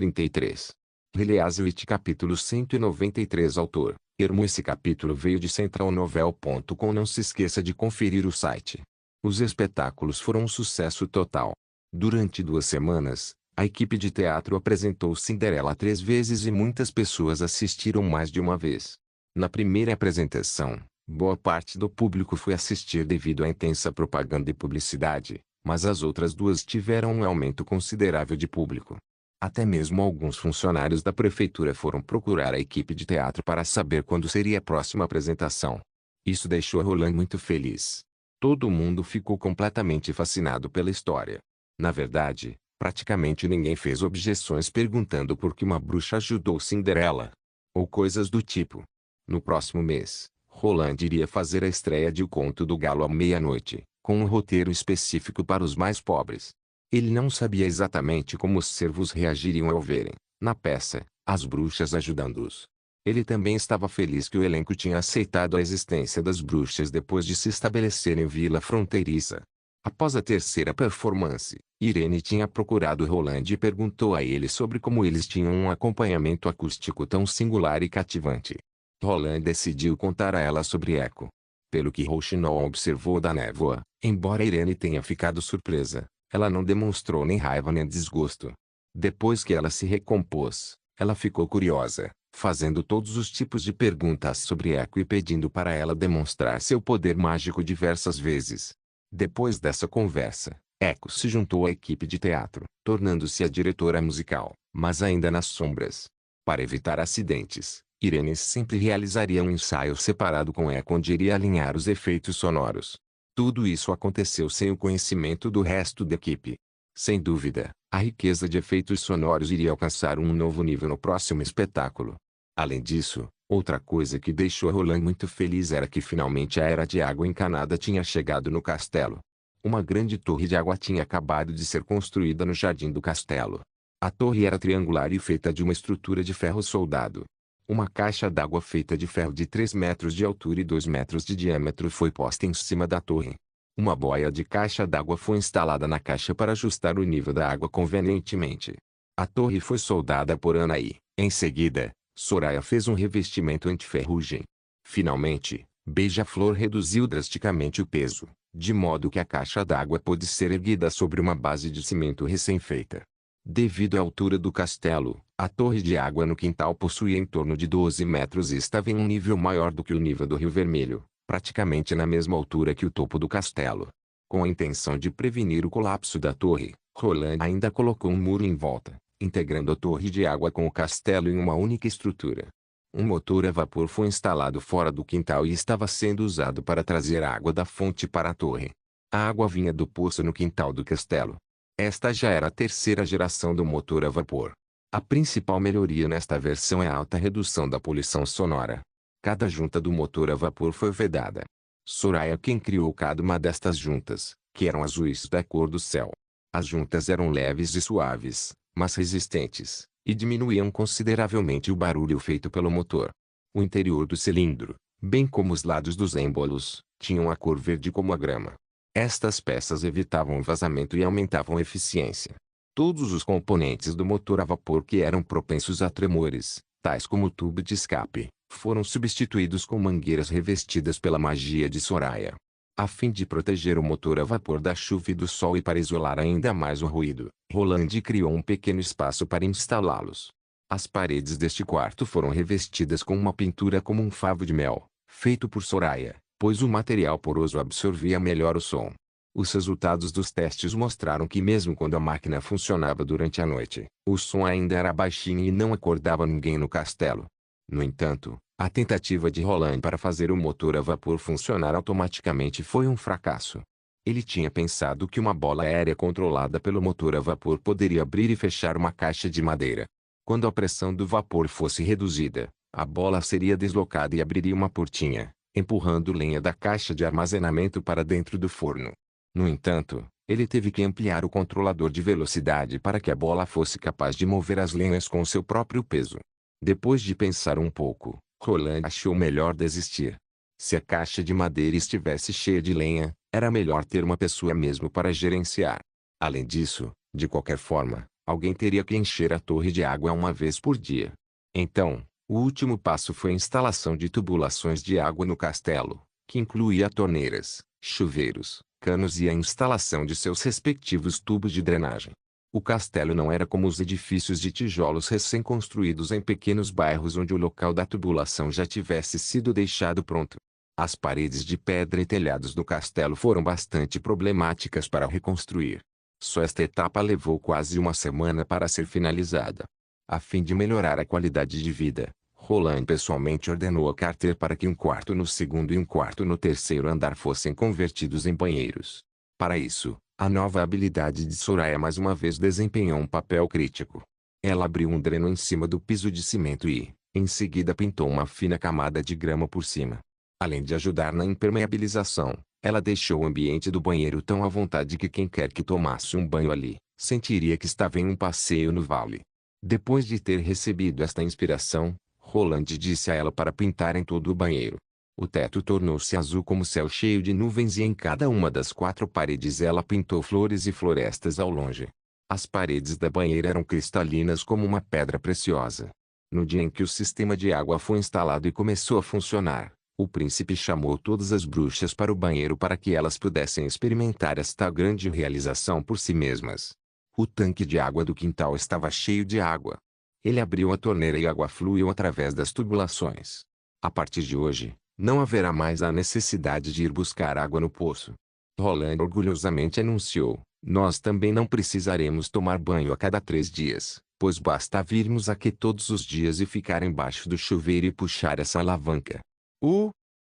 33. Reliazwit capítulo 193 Autor, Hermo. Esse capítulo veio de centralnovel.com. Não se esqueça de conferir o site. Os espetáculos foram um sucesso total. Durante 2 semanas, a equipe de teatro apresentou Cinderela 3 vezes e muitas pessoas assistiram mais de uma vez. Na primeira apresentação, boa parte do público foi assistir devido à intensa propaganda e publicidade, mas as outras 2 tiveram um aumento considerável de público. Até mesmo alguns funcionários da prefeitura foram procurar a equipe de teatro para saber quando seria a próxima apresentação. Isso deixou Roland muito feliz. Todo mundo ficou completamente fascinado pela história. Na verdade, praticamente ninguém fez objeções perguntando por que uma bruxa ajudou Cinderela, ou coisas do tipo. No próximo mês, Roland iria fazer a estreia de O Conto do Galo à Meia-Noite, com um roteiro específico para os mais pobres. Ele não sabia exatamente como os servos reagiriam ao verem, na peça, as bruxas ajudando-os. Ele também estava feliz que o elenco tinha aceitado a existência das bruxas depois de se estabelecer em Vila Fronteiriça. Após a terceira performance, Irene tinha procurado Roland e perguntou a ele sobre como eles tinham um acompanhamento acústico tão singular e cativante. Roland decidiu contar a ela sobre Echo. Pelo que Rouxinol observou da névoa, embora Irene tenha ficado surpresa, ela não demonstrou nem raiva nem desgosto. Depois que ela se recompôs, ela ficou curiosa, fazendo todos os tipos de perguntas sobre Echo e pedindo para ela demonstrar seu poder mágico diversas vezes. Depois dessa conversa, Echo se juntou à equipe de teatro, tornando-se a diretora musical, mas ainda nas sombras. Para evitar acidentes, Irene sempre realizaria um ensaio separado com Echo onde iria alinhar os efeitos sonoros. Tudo isso aconteceu sem o conhecimento do resto da equipe. Sem dúvida, a riqueza de efeitos sonoros iria alcançar um novo nível no próximo espetáculo. Além disso, outra coisa que deixou Roland muito feliz era que finalmente a era de água encanada tinha chegado no castelo. Uma grande torre de água tinha acabado de ser construída no jardim do castelo. A torre era triangular e feita de uma estrutura de ferro soldado. Uma caixa d'água feita de ferro de 3 metros de altura e 2 metros de diâmetro foi posta em cima da torre. Uma boia de caixa d'água foi instalada na caixa para ajustar o nível da água convenientemente. A torre foi soldada por Ana e, em seguida, Soraya fez um revestimento anti-ferrugem. Finalmente, Beija-Flor reduziu drasticamente o peso, de modo que a caixa d'água pôde ser erguida sobre uma base de cimento recém-feita. Devido à altura do castelo, a torre de água no quintal possuía em torno de 12 metros e estava em um nível maior do que o nível do Rio Vermelho, praticamente na mesma altura que o topo do castelo. Com a intenção de prevenir o colapso da torre, Roland ainda colocou um muro em volta, integrando a torre de água com o castelo em uma única estrutura. Um motor a vapor foi instalado fora do quintal e estava sendo usado para trazer a água da fonte para a torre. A água vinha do poço no quintal do castelo. Esta já era a terceira geração do motor a vapor. A principal melhoria nesta versão é a alta redução da poluição sonora. Cada junta do motor a vapor foi vedada. Soraya quem criou cada uma destas juntas, que eram azuis da cor do céu. As juntas eram leves e suaves, mas resistentes, e diminuíam consideravelmente o barulho feito pelo motor. O interior do cilindro, bem como os lados dos êmbolos, tinham a cor verde como a grama. Estas peças evitavam o vazamento e aumentavam a eficiência. Todos os componentes do motor a vapor que eram propensos a tremores, tais como o tubo de escape, foram substituídos com mangueiras revestidas pela magia de Soraya. A fim de proteger o motor a vapor da chuva e do sol e para isolar ainda mais o ruído, Roland criou um pequeno espaço para instalá-los. As paredes deste quarto foram revestidas com uma pintura como um favo de mel, feito por Soraya, pois o material poroso absorvia melhor o som. Os resultados dos testes mostraram que mesmo quando a máquina funcionava durante a noite, o som ainda era baixinho e não acordava ninguém no castelo. No entanto, a tentativa de Roland para fazer o motor a vapor funcionar automaticamente foi um fracasso. Ele tinha pensado que uma bola aérea controlada pelo motor a vapor poderia abrir e fechar uma caixa de madeira. Quando a pressão do vapor fosse reduzida, a bola seria deslocada e abriria uma portinha, empurrando lenha da caixa de armazenamento para dentro do forno. No entanto, ele teve que ampliar o controlador de velocidade para que a bola fosse capaz de mover as lenhas com seu próprio peso. Depois de pensar um pouco, Roland achou melhor desistir. Se a caixa de madeira estivesse cheia de lenha, era melhor ter uma pessoa mesmo para gerenciar. Além disso, de qualquer forma, Alguém teria que encher a torre de água uma vez por dia. Então, o último passo foi a instalação de tubulações de água no castelo, que incluía torneiras, chuveiros, canos e a instalação de seus respectivos tubos de drenagem. O castelo não era como os edifícios de tijolos recém-construídos em pequenos bairros onde o local da tubulação já tivesse sido deixado pronto. As paredes de pedra e telhados do castelo foram bastante problemáticas para reconstruir. Só esta etapa levou quase uma semana para ser finalizada. A fim de melhorar a qualidade de vida, Roland pessoalmente ordenou a Carter para que um quarto no segundo e um quarto no terceiro andar fossem convertidos em banheiros. Para isso, a nova habilidade de Soraya mais uma vez desempenhou um papel crítico. Ela abriu um dreno em cima do piso de cimento e, em seguida, pintou uma fina camada de grama por cima. Além de ajudar na impermeabilização, ela deixou o ambiente do banheiro tão à vontade que quem quer que tomasse um banho ali, sentiria que estava em um passeio no vale. Depois de ter recebido esta inspiração, Roland disse a ela para pintar em todo o banheiro. O teto tornou-se azul como céu cheio de nuvens e em cada uma das 4 paredes ela pintou flores e florestas ao longe. As paredes da banheira eram cristalinas como uma pedra preciosa. No dia em que o sistema de água foi instalado e começou a funcionar, o príncipe chamou todas as bruxas para o banheiro para que elas pudessem experimentar esta grande realização por si mesmas. O tanque de água do quintal estava cheio de água. Ele abriu a torneira e a água fluiu através das tubulações. A partir de hoje, não haverá mais a necessidade de ir buscar água no poço. Roland orgulhosamente anunciou, nós também não precisaremos tomar banho a cada 3 dias, pois basta virmos aqui todos os dias e ficar embaixo do chuveiro e puxar essa alavanca.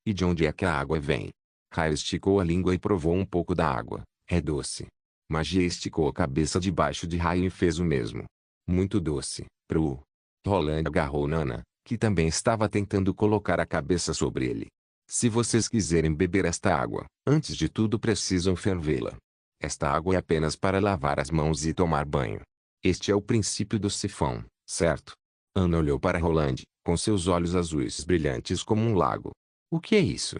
E de onde é que a água vem? Kyle esticou a língua e provou um pouco da água. É doce. Magia esticou a cabeça debaixo de Ryan e fez o mesmo. Muito doce, Pru. Roland agarrou Nana, que também estava tentando colocar a cabeça sobre ele. Se vocês quiserem beber esta água, antes de tudo precisam fervê-la. Esta água é apenas para lavar as mãos e tomar banho. Este é o princípio do sifão, certo? Ana olhou para Roland, com seus olhos azuis brilhantes como um lago. O que é isso?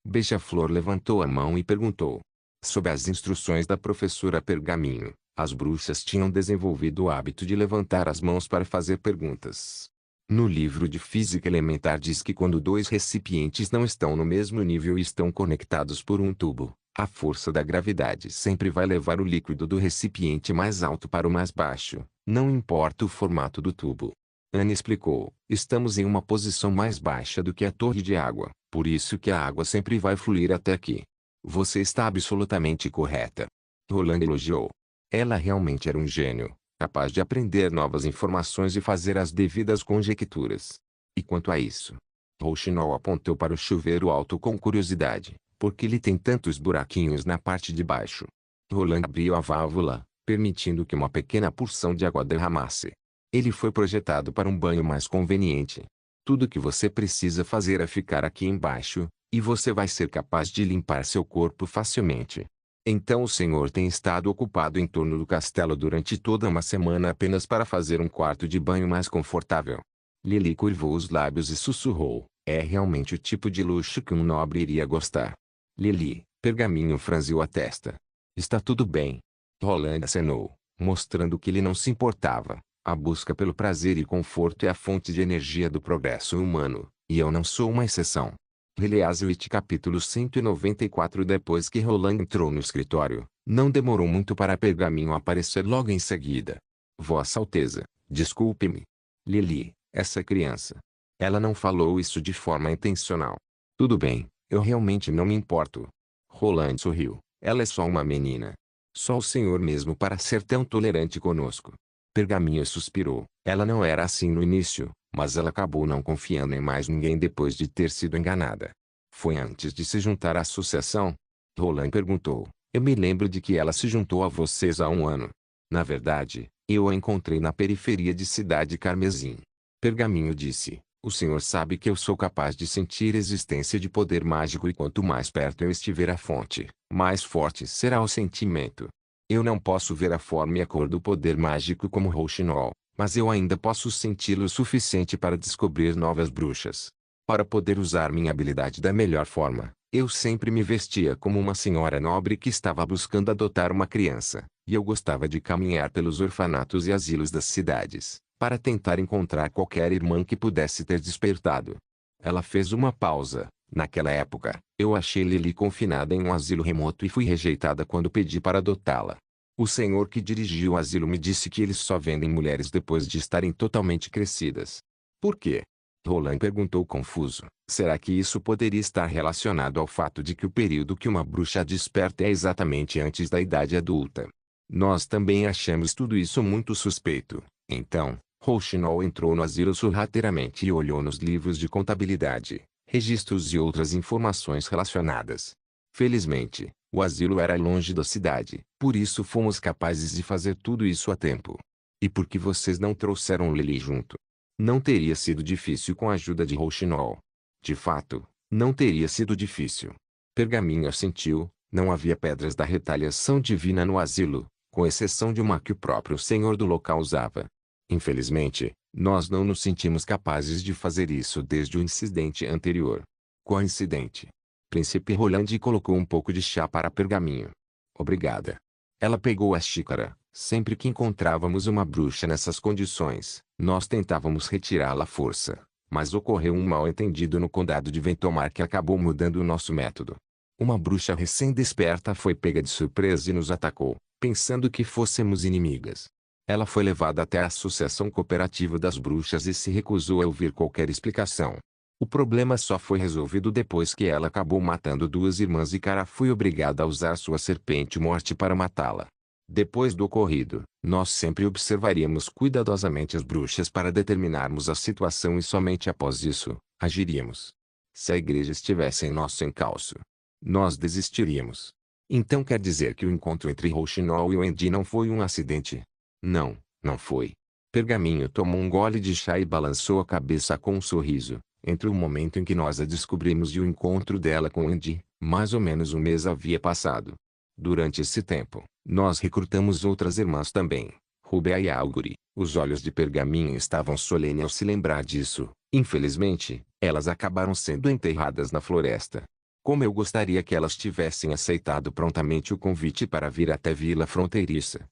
Beija-Flor levantou a mão e perguntou. Sob as instruções da professora Pergaminho, as bruxas tinham desenvolvido o hábito de levantar as mãos para fazer perguntas. No livro de Física Elementar diz que quando 2 recipientes não estão no mesmo nível e estão conectados por um tubo, a força da gravidade sempre vai levar o líquido do recipiente mais alto para o mais baixo, não importa o formato do tubo. Anne explicou, estamos em uma posição mais baixa do que a torre de água, por isso que a água sempre vai fluir até aqui. Você está absolutamente correta. Roland elogiou. Ela realmente era um gênio, capaz de aprender novas informações e fazer as devidas conjecturas. E quanto a isso? Rouxinol apontou para o chuveiro alto com curiosidade, porque ele tem tantos buraquinhos na parte de baixo. Roland abriu a válvula, permitindo que uma pequena porção de água derramasse. Ele foi projetado para um banho mais conveniente. Tudo que você precisa fazer é ficar aqui embaixo, e você vai ser capaz de limpar seu corpo facilmente. Então o senhor tem estado ocupado em torno do castelo durante toda uma semana apenas para fazer um quarto de banho mais confortável. Lily curvou os lábios e sussurrou, é realmente o tipo de luxo que um nobre iria gostar. Lily, Pergaminho franziu a testa. Está tudo bem. Roland acenou, mostrando que ele não se importava. A busca pelo prazer e conforto é a fonte de energia do progresso humano, e eu não sou uma exceção. Heleazwit capítulo 194. Depois que Roland entrou no escritório, não demorou muito para Pergaminho aparecer logo em seguida. Vossa Alteza, desculpe-me. Lily, essa criança. Ela não falou isso de forma intencional. Tudo bem, eu realmente não me importo. Roland sorriu. Ela é só uma menina. Só o senhor mesmo para ser tão tolerante conosco. Pergaminho suspirou. Ela não era assim no início, mas ela acabou não confiando em mais ninguém depois de ter sido enganada. Foi antes de se juntar à associação? Roland perguntou. Eu me lembro de que ela se juntou a vocês há 1 ano. Na verdade, eu a encontrei na periferia de Cidade Carmesim. Pergaminho disse. O senhor sabe que eu sou capaz de sentir existência de poder mágico e quanto mais perto eu estiver à fonte, mais forte será o sentimento. Eu não posso ver a forma e a cor do poder mágico como Rouxinol, mas eu ainda posso senti-lo o suficiente para descobrir novas bruxas. Para poder usar minha habilidade da melhor forma, eu sempre me vestia como uma senhora nobre que estava buscando adotar uma criança, E eu gostava de caminhar pelos orfanatos e asilos das cidades, para tentar encontrar qualquer irmã que pudesse ter despertado. Ela fez uma pausa. Naquela época, eu achei Lily confinada em um asilo remoto e fui rejeitada quando pedi para adotá-la. O senhor que dirigiu o asilo me disse que eles só vendem mulheres depois de estarem totalmente crescidas. Por quê? Roland perguntou confuso. Será que isso poderia estar relacionado ao fato de que o período que uma bruxa desperta é exatamente antes da idade adulta? Nós também achamos tudo isso muito suspeito. Então, Rouxinol entrou no asilo sorrateiramente e olhou nos livros de contabilidade, registros e outras informações relacionadas. Felizmente, o asilo era longe da cidade, por isso fomos capazes de fazer tudo isso a tempo. E por que vocês não trouxeram Lily junto? Não teria sido difícil com a ajuda de Rouxinol. De fato, não teria sido difícil. Pergaminho assentiu, não havia pedras da retaliação divina no asilo, com exceção de uma que o próprio senhor do local usava. Infelizmente, nós não nos sentimos capazes de fazer isso desde o incidente anterior. Qual incidente? Príncipe Roland colocou um pouco de chá para Pergaminho. Obrigada. Ela pegou a xícara. Sempre que encontrávamos uma bruxa nessas condições, nós tentávamos retirá-la à força. Mas ocorreu um mal-entendido no condado de Ventomar que acabou mudando o nosso método. Uma bruxa recém-desperta foi pega de surpresa e nos atacou, pensando que fôssemos inimigas. Ela foi levada até a Associação Cooperativa das Bruxas e se recusou a ouvir qualquer explicação. O problema só foi resolvido depois que ela acabou matando duas irmãs e Cara foi obrigada a usar sua serpente morte para matá-la. Depois do ocorrido, nós sempre observaríamos cuidadosamente as bruxas para determinarmos a situação e somente após isso, agiríamos. Se a igreja estivesse em nosso encalço, nós desistiríamos. Então quer dizer que o encontro entre Rouxinol e Wendy não foi um acidente? Não, não foi. Pergaminho tomou um gole de chá e balançou a cabeça com um sorriso. Entre o momento em que nós a descobrimos e o encontro dela com Wendy, mais ou menos um mês havia passado. Durante esse tempo, nós recrutamos outras irmãs também, Rubia e Augury. Os olhos de Pergaminho estavam solenes ao se lembrar disso. Infelizmente, elas acabaram sendo enterradas na floresta. Como eu gostaria que elas tivessem aceitado prontamente o convite para vir até Vila Fronteiriça.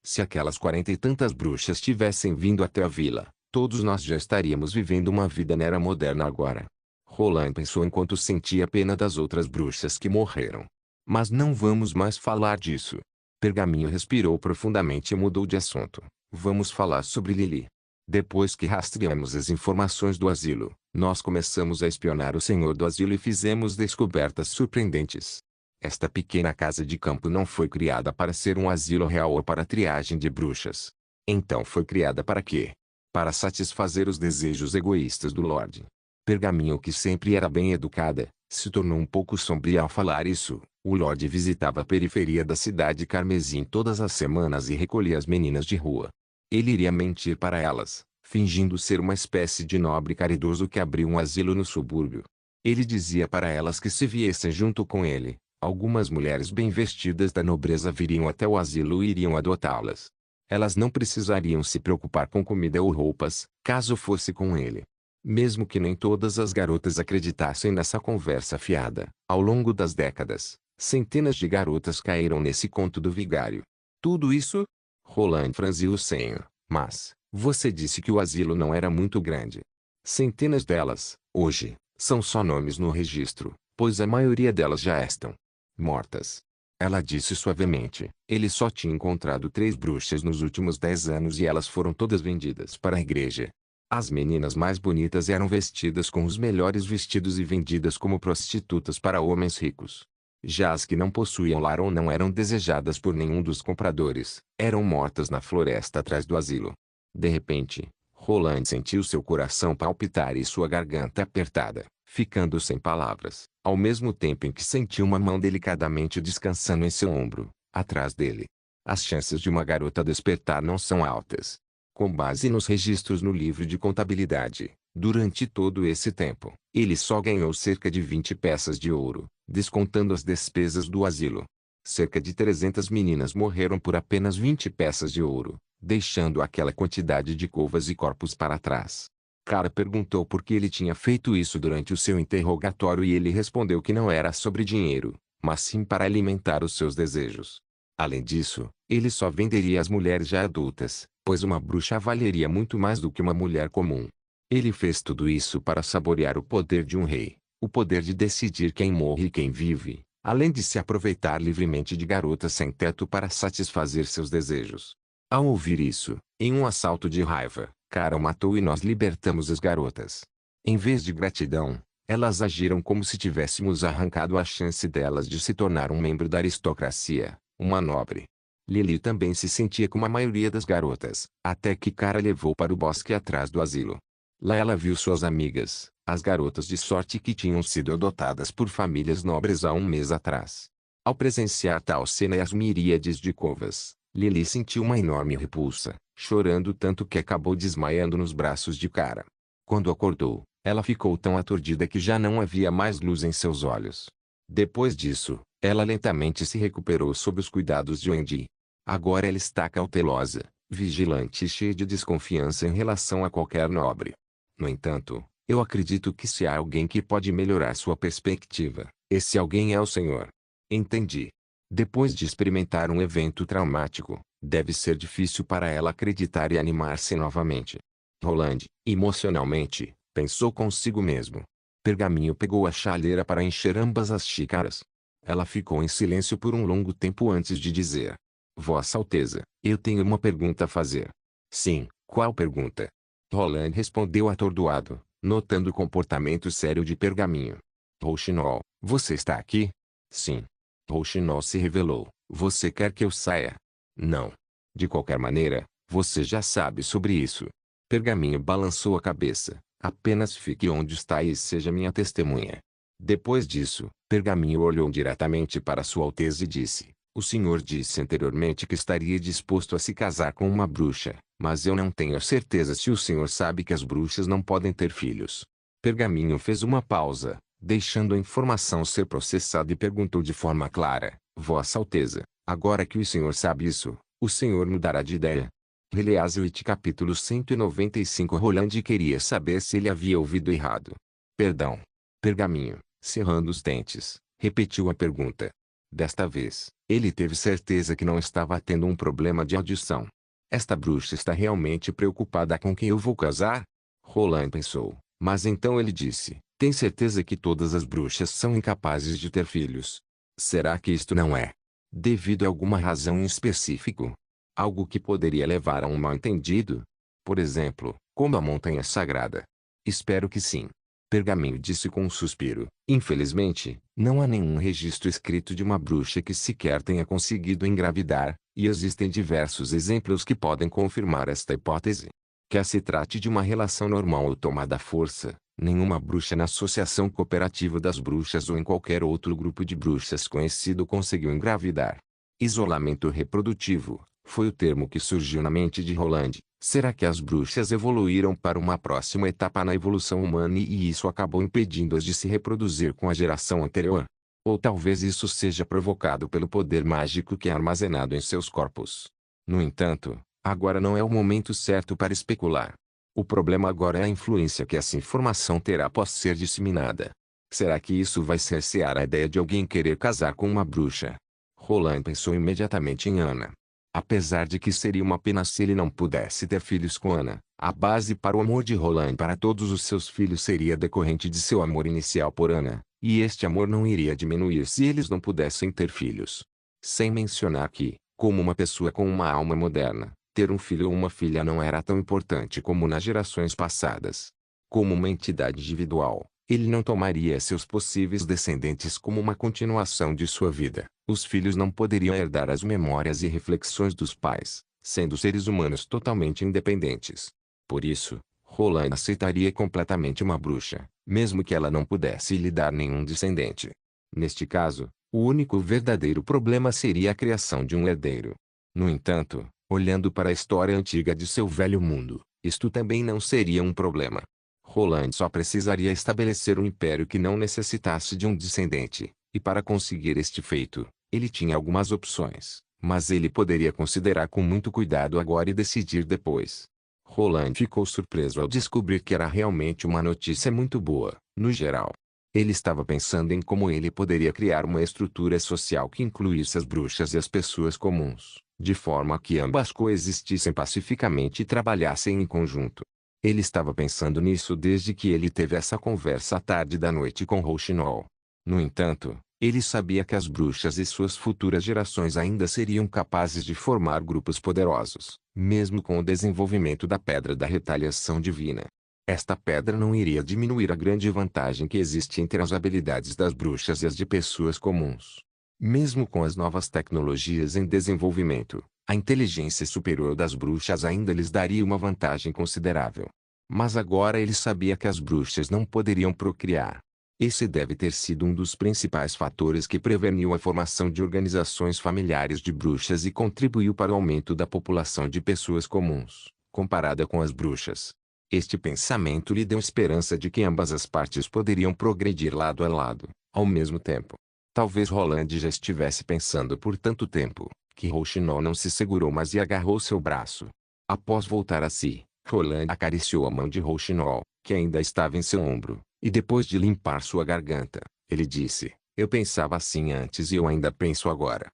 Se aquelas 40 e tantas bruxas tivessem vindo até a vila, todos nós já estaríamos vivendo uma vida na era moderna agora. Roland pensou enquanto sentia pena das outras bruxas que morreram. Mas não vamos mais falar disso. Pergaminho respirou profundamente e mudou de assunto. Vamos falar sobre Lily. Depois que rastreamos as informações do asilo, nós começamos a espionar o senhor do asilo e fizemos descobertas surpreendentes. Esta pequena casa de campo não foi criada para ser um asilo real ou para triagem de bruxas. Então foi criada para quê? Para satisfazer os desejos egoístas do Lorde. Pergaminho, que sempre era bem educada, se tornou um pouco sombria ao falar isso. O Lorde visitava a periferia da cidade Carmesim todas as semanas e recolhia as meninas de rua. Ele iria mentir para elas, fingindo ser uma espécie de nobre caridoso que abriu um asilo no subúrbio. Ele dizia para elas que se viessem junto com ele, algumas mulheres bem vestidas da nobreza viriam até o asilo e iriam adotá-las. Elas não precisariam se preocupar com comida ou roupas, caso fosse com ele. Mesmo que nem todas as garotas acreditassem nessa conversa fiada, ao longo das décadas, centenas de garotas caíram nesse conto do vigário. Tudo isso? Roland franziu o senho. Mas, você disse que o asilo não era muito grande. Centenas delas, hoje, são só nomes no registro, pois a maioria delas já estão mortas. Ela disse suavemente. Ele só tinha encontrado 3 bruxas nos últimos 10 anos e elas foram todas vendidas para a igreja. As meninas mais bonitas eram vestidas com os melhores vestidos e vendidas como prostitutas para homens ricos. Já as que não possuíam lar ou não eram desejadas por nenhum dos compradores, eram mortas na floresta atrás do asilo. De repente, Roland sentiu seu coração palpitar e sua garganta apertada, ficando sem palavras, ao mesmo tempo em que sentiu uma mão delicadamente descansando em seu ombro, atrás dele. As chances de uma garota despertar não são altas. Com base nos registros no livro de contabilidade, durante todo esse tempo, ele só ganhou cerca de 20 peças de ouro, descontando as despesas do asilo. Cerca de 300 meninas morreram por apenas 20 peças de ouro, deixando aquela quantidade de covas e corpos para trás. Cara perguntou por que ele tinha feito isso durante o seu interrogatório e ele respondeu que não era sobre dinheiro, mas sim para alimentar os seus desejos. Além disso, ele só venderia as mulheres já adultas, pois uma bruxa valeria muito mais do que uma mulher comum. Ele fez tudo isso para saborear o poder de um rei, o poder de decidir quem morre e quem vive, além de se aproveitar livremente de garotas sem teto para satisfazer seus desejos. Ao ouvir isso, em um assalto de raiva, Cara matou e nós libertamos as garotas. Em vez de gratidão, elas agiram como se tivéssemos arrancado a chance delas de se tornar um membro da aristocracia, uma nobre. Lily também se sentia como a maioria das garotas, até que Cara levou para o bosque atrás do asilo. Lá ela viu suas amigas, as garotas de sorte que tinham sido adotadas por famílias nobres há um mês atrás. Ao presenciar tal cena e as miríades de covas, Lily sentiu uma enorme repulsa, chorando tanto que acabou desmaiando nos braços de Cara. Quando acordou, ela ficou tão aturdida que já não havia mais luz em seus olhos. Depois disso, ela lentamente se recuperou sob os cuidados de Wendy. Agora ela está cautelosa, vigilante e cheia de desconfiança em relação a qualquer nobre. No entanto, eu acredito que se há alguém que pode melhorar sua perspectiva, esse alguém é o Senhor. Entendi. Depois de experimentar um evento traumático, deve ser difícil para ela acreditar e animar-se novamente. Roland, emocionalmente, pensou consigo mesmo. Pergaminho pegou a chaleira para encher ambas as xícaras. Ela ficou em silêncio por um longo tempo antes de dizer: Vossa Alteza, eu tenho uma pergunta a fazer. Sim, qual pergunta? Roland respondeu atordoado, notando o comportamento sério de Pergaminho. Rouxinol, você está aqui? Sim. Rouxinol se revelou. Você quer que eu saia? Não. De qualquer maneira, você já sabe sobre isso. Pergaminho balançou a cabeça. Apenas fique onde está e seja minha testemunha. Depois disso, Pergaminho olhou diretamente para Sua Alteza e disse: O senhor disse anteriormente que estaria disposto a se casar com uma bruxa, mas eu não tenho certeza se o senhor sabe que as bruxas não podem ter filhos. Pergaminho fez uma pausa, deixando a informação ser processada e perguntou de forma clara: Vossa Alteza, agora que o senhor sabe isso, o senhor mudará de ideia? Release-it capítulo 195. Roland queria saber se ele havia ouvido errado. Perdão. Pergaminho, cerrando os dentes, repetiu a pergunta. Desta vez, ele teve certeza que não estava tendo um problema de audição. Esta bruxa está realmente preocupada com quem eu vou casar? Roland pensou, mas então ele disse: Tem certeza que todas as bruxas são incapazes de ter filhos? Será que isto não é devido a alguma razão em específico? Algo que poderia levar a um mal-entendido? Por exemplo, como a montanha sagrada? Espero que sim. Pergaminho disse com um suspiro. Infelizmente, não há nenhum registro escrito de uma bruxa que sequer tenha conseguido engravidar, e existem diversos exemplos que podem confirmar esta hipótese. Quer se trate de uma relação normal ou tomada à força, nenhuma bruxa na Associação Cooperativa das Bruxas ou em qualquer outro grupo de bruxas conhecido conseguiu engravidar. Isolamento reprodutivo foi o termo que surgiu na mente de Roland. Será que as bruxas evoluíram para uma próxima etapa na evolução humana e isso acabou impedindo-as de se reproduzir com a geração anterior? Ou talvez isso seja provocado pelo poder mágico que é armazenado em seus corpos. No entanto, agora não é o momento certo para especular. O problema agora é a influência que essa informação terá após ser disseminada. Será que isso vai cercear a ideia de alguém querer casar com uma bruxa? Roland pensou imediatamente em Ana. Apesar de que seria uma pena se ele não pudesse ter filhos com Ana, a base para o amor de Roland para todos os seus filhos seria decorrente de seu amor inicial por Ana, e este amor não iria diminuir se eles não pudessem ter filhos. Sem mencionar que, como uma pessoa com uma alma moderna, ter um filho ou uma filha não era tão importante como nas gerações passadas. Como uma entidade individual, ele não tomaria seus possíveis descendentes como uma continuação de sua vida. Os filhos não poderiam herdar as memórias e reflexões dos pais, sendo seres humanos totalmente independentes. Por isso, Roland aceitaria completamente uma bruxa, mesmo que ela não pudesse lhe dar nenhum descendente. Neste caso, o único verdadeiro problema seria a criação de um herdeiro. No entanto, olhando para a história antiga de seu velho mundo, isto também não seria um problema. Roland só precisaria estabelecer um império que não necessitasse de um descendente, e para conseguir este feito, ele tinha algumas opções, mas ele poderia considerar com muito cuidado agora e decidir depois. Roland ficou surpreso ao descobrir que era realmente uma notícia muito boa, no geral. Ele estava pensando em como ele poderia criar uma estrutura social que incluísse as bruxas e as pessoas comuns, de forma que ambas coexistissem pacificamente e trabalhassem em conjunto. Ele estava pensando nisso desde que ele teve essa conversa à tarde da noite com Rouxinol. No entanto, ele sabia que as bruxas e suas futuras gerações ainda seriam capazes de formar grupos poderosos, mesmo com o desenvolvimento da Pedra da Retaliação Divina. Esta pedra não iria diminuir a grande vantagem que existe entre as habilidades das bruxas e as de pessoas comuns. Mesmo com as novas tecnologias em desenvolvimento, a inteligência superior das bruxas ainda lhes daria uma vantagem considerável. Mas agora ele sabia que as bruxas não poderiam procriar. Esse deve ter sido um dos principais fatores que preveniu a formação de organizações familiares de bruxas e contribuiu para o aumento da população de pessoas comuns, comparada com as bruxas. Este pensamento lhe deu esperança de que ambas as partes poderiam progredir lado a lado, ao mesmo tempo. Talvez Roland já estivesse pensando por tanto tempo, que Rouxinol não se segurou mais e agarrou seu braço. Após voltar a si, Roland acariciou a mão de Rouxinol, que ainda estava em seu ombro, e depois de limpar sua garganta, ele disse: "Eu pensava assim antes e eu ainda penso agora."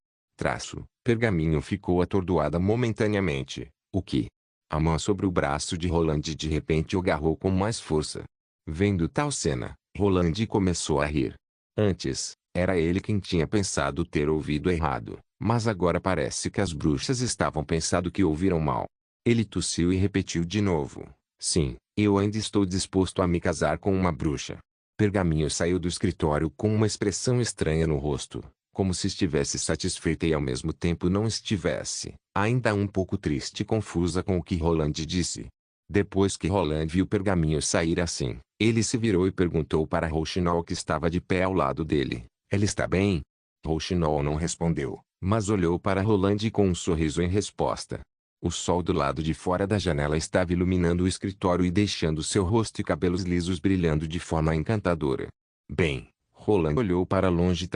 Pergaminho ficou atordoada momentaneamente. O que? A mão sobre o braço de Roland de repente o agarrou com mais força. Vendo tal cena, Roland começou a rir. Antes, era ele quem tinha pensado ter ouvido errado, mas agora parece que as bruxas estavam pensando que ouviram mal. Ele tossiu e repetiu de novo: "Sim, eu ainda estou disposto a me casar com uma bruxa." Pergaminho saiu do escritório com uma expressão estranha no rosto, como se estivesse satisfeita e ao mesmo tempo não estivesse, ainda um pouco triste e confusa com o que Roland disse. Depois que Roland viu Pergaminho sair assim, ele se virou e perguntou para Rouxinol que estava de pé ao lado dele: "Ela está bem?" Rouxinol não respondeu, mas olhou para Roland com um sorriso em resposta. O sol do lado de fora da janela estava iluminando o escritório e deixando seu rosto e cabelos lisos brilhando de forma encantadora. "Bem," Roland olhou para longe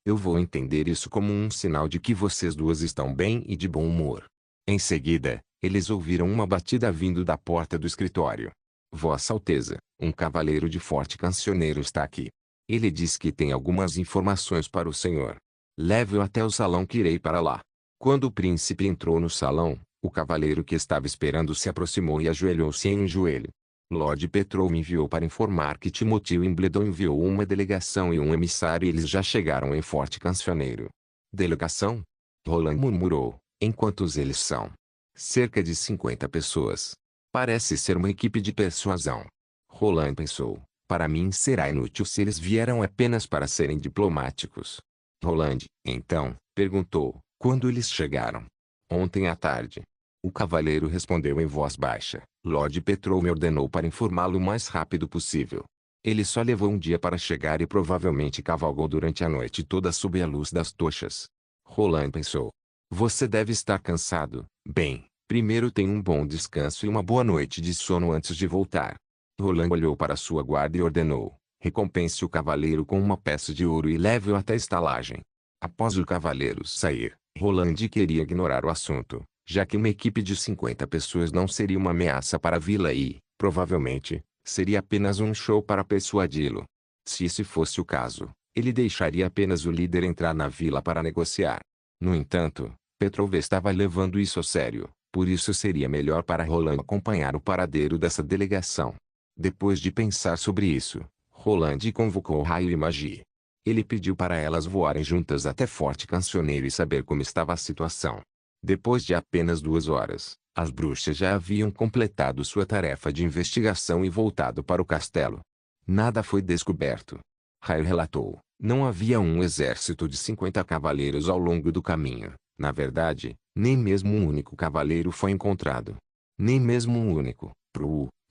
"eu vou entender isso como um sinal de que vocês duas estão bem e de bom humor." Em seguida, eles ouviram uma batida vindo da porta do escritório. "Vossa Alteza, um cavaleiro de forte cancioneiro está aqui. Ele diz que tem algumas informações para o senhor. Leve-o até o salão que irei para lá." Quando o príncipe entrou no salão, o cavaleiro que estava esperando se aproximou e ajoelhou-se em um joelho. "Lord Petrov me enviou para informar que Timothy Wimbledon enviou uma delegação e um emissário e eles já chegaram em Forte Cancioneiro." "Delegação?" Roland murmurou. "Enquantos eles são?" "Cerca de 50 pessoas. Parece ser uma equipe de persuasão." Roland pensou: "Para mim será inútil se eles vieram apenas para serem diplomáticos." Roland, então, perguntou: "Quando eles chegaram?" "Ontem à tarde." O cavaleiro respondeu em voz baixa: "Lord Petrov me ordenou para informá-lo o mais rápido possível. Ele só levou um dia para chegar e provavelmente cavalgou durante a noite toda sob a luz das tochas." Roland pensou: "Você deve estar cansado. Bem, primeiro tenha um bom descanso e uma boa noite de sono antes de voltar." Roland olhou para sua guarda e ordenou: "Recompense o cavaleiro com uma peça de ouro e leve-o até a estalagem." Após o cavaleiro sair, Roland queria ignorar o assunto, já que uma equipe de 50 pessoas não seria uma ameaça para a vila e, provavelmente, seria apenas um show para persuadi-lo. Se esse fosse o caso, ele deixaria apenas o líder entrar na vila para negociar. No entanto, Petrov estava levando isso a sério, por isso seria melhor para Roland acompanhar o paradeiro dessa delegação. Depois de pensar sobre isso, Roland convocou Raio e Magie. Ele pediu para elas voarem juntas até Forte Cancioneiro e saber como estava a situação. Depois de apenas 2 horas, as bruxas já haviam completado sua tarefa de investigação e voltado para o castelo. Nada foi descoberto. Raio relatou: "Não havia um exército de 50 cavaleiros ao longo do caminho. Na verdade, nem mesmo um único cavaleiro foi encontrado." "Nem mesmo um único,"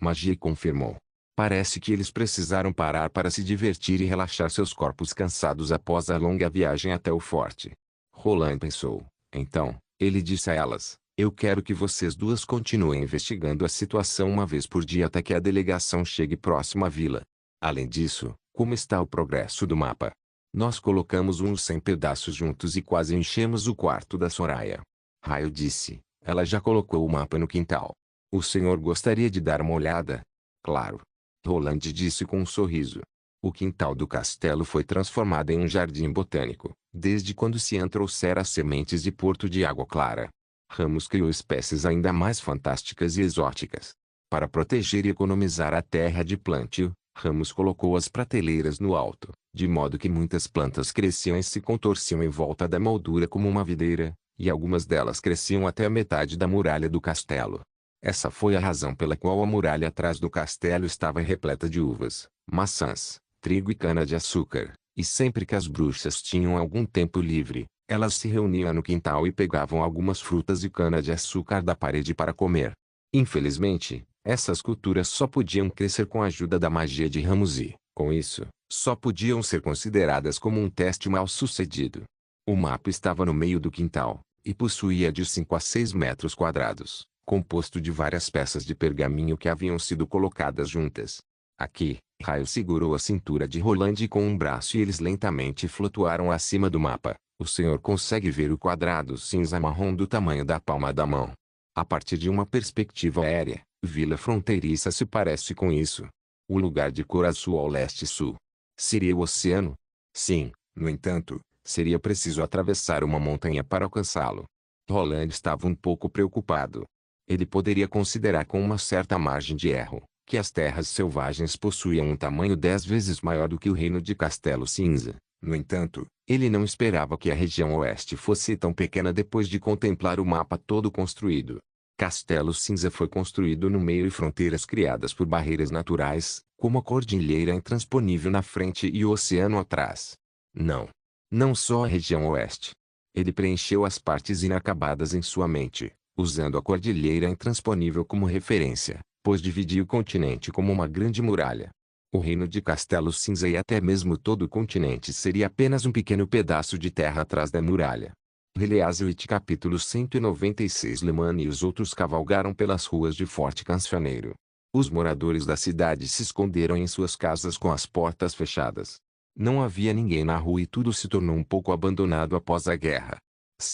Magie confirmou. "Parece que eles precisaram parar para se divertir e relaxar seus corpos cansados após a longa viagem até o forte." Roland pensou. Então, ele disse a elas: "Eu quero que vocês duas continuem investigando a situação uma vez por dia até que a delegação chegue próximo à vila. Além disso, como está o progresso do mapa?" "Nós colocamos uns 100 pedaços juntos e quase enchemos o quarto da Soraya." Raio disse: "Ela já colocou o mapa no quintal. O senhor gostaria de dar uma olhada?" "Claro." Roland disse com um sorriso. O quintal do castelo foi transformado em um jardim botânico, desde quando se trouxera as sementes de Porto de Água Clara. Ramos criou espécies ainda mais fantásticas e exóticas. Para proteger e economizar a terra de plantio, Ramos colocou as prateleiras no alto, de modo que muitas plantas cresciam e se contorciam em volta da moldura como uma videira, e algumas delas cresciam até a metade da muralha do castelo. Essa foi a razão pela qual a muralha atrás do castelo estava repleta de uvas, maçãs, trigo e cana-de-açúcar, e sempre que as bruxas tinham algum tempo livre, elas se reuniam no quintal e pegavam algumas frutas e cana-de-açúcar da parede para comer. Infelizmente, essas culturas só podiam crescer com a ajuda da magia de Ramos e, com isso, só podiam ser consideradas como um teste mal-sucedido. O mapa estava no meio do quintal, e possuía de 5 a 6 metros quadrados, composto de várias peças de pergaminho que haviam sido colocadas juntas. Aqui, Raio segurou a cintura de Roland com um braço e eles lentamente flutuaram acima do mapa. O senhor consegue ver o quadrado cinza-marrom do tamanho da palma da mão. A partir de uma perspectiva aérea, Vila Fronteiriça se parece com isso. O lugar de cor azul ao leste-sul. Seria o oceano? Sim, no entanto, seria preciso atravessar uma montanha para alcançá-lo. Roland estava um pouco preocupado. Ele poderia considerar com uma certa margem de erro que as terras selvagens possuíam um tamanho 10 vezes maior do que o reino de Castelo Cinza. No entanto, ele não esperava que a região oeste fosse tão pequena depois de contemplar o mapa todo construído. Castelo Cinza foi construído no meio e fronteiras criadas por barreiras naturais, como a cordilheira intransponível na frente e o oceano atrás. Não só a região oeste. Ele preencheu as partes inacabadas em sua mente, usando a cordilheira intransponível como referência, pois dividia o continente como uma grande muralha. O reino de Castelo Cinza e até mesmo todo o continente seria apenas um pequeno pedaço de terra atrás da muralha. Release-It capítulo 196. Le Mans e os outros cavalgaram pelas ruas de Forte Cancioneiro. Os moradores da cidade se esconderam em suas casas com as portas fechadas. Não havia ninguém na rua e tudo se tornou um pouco abandonado após a guerra.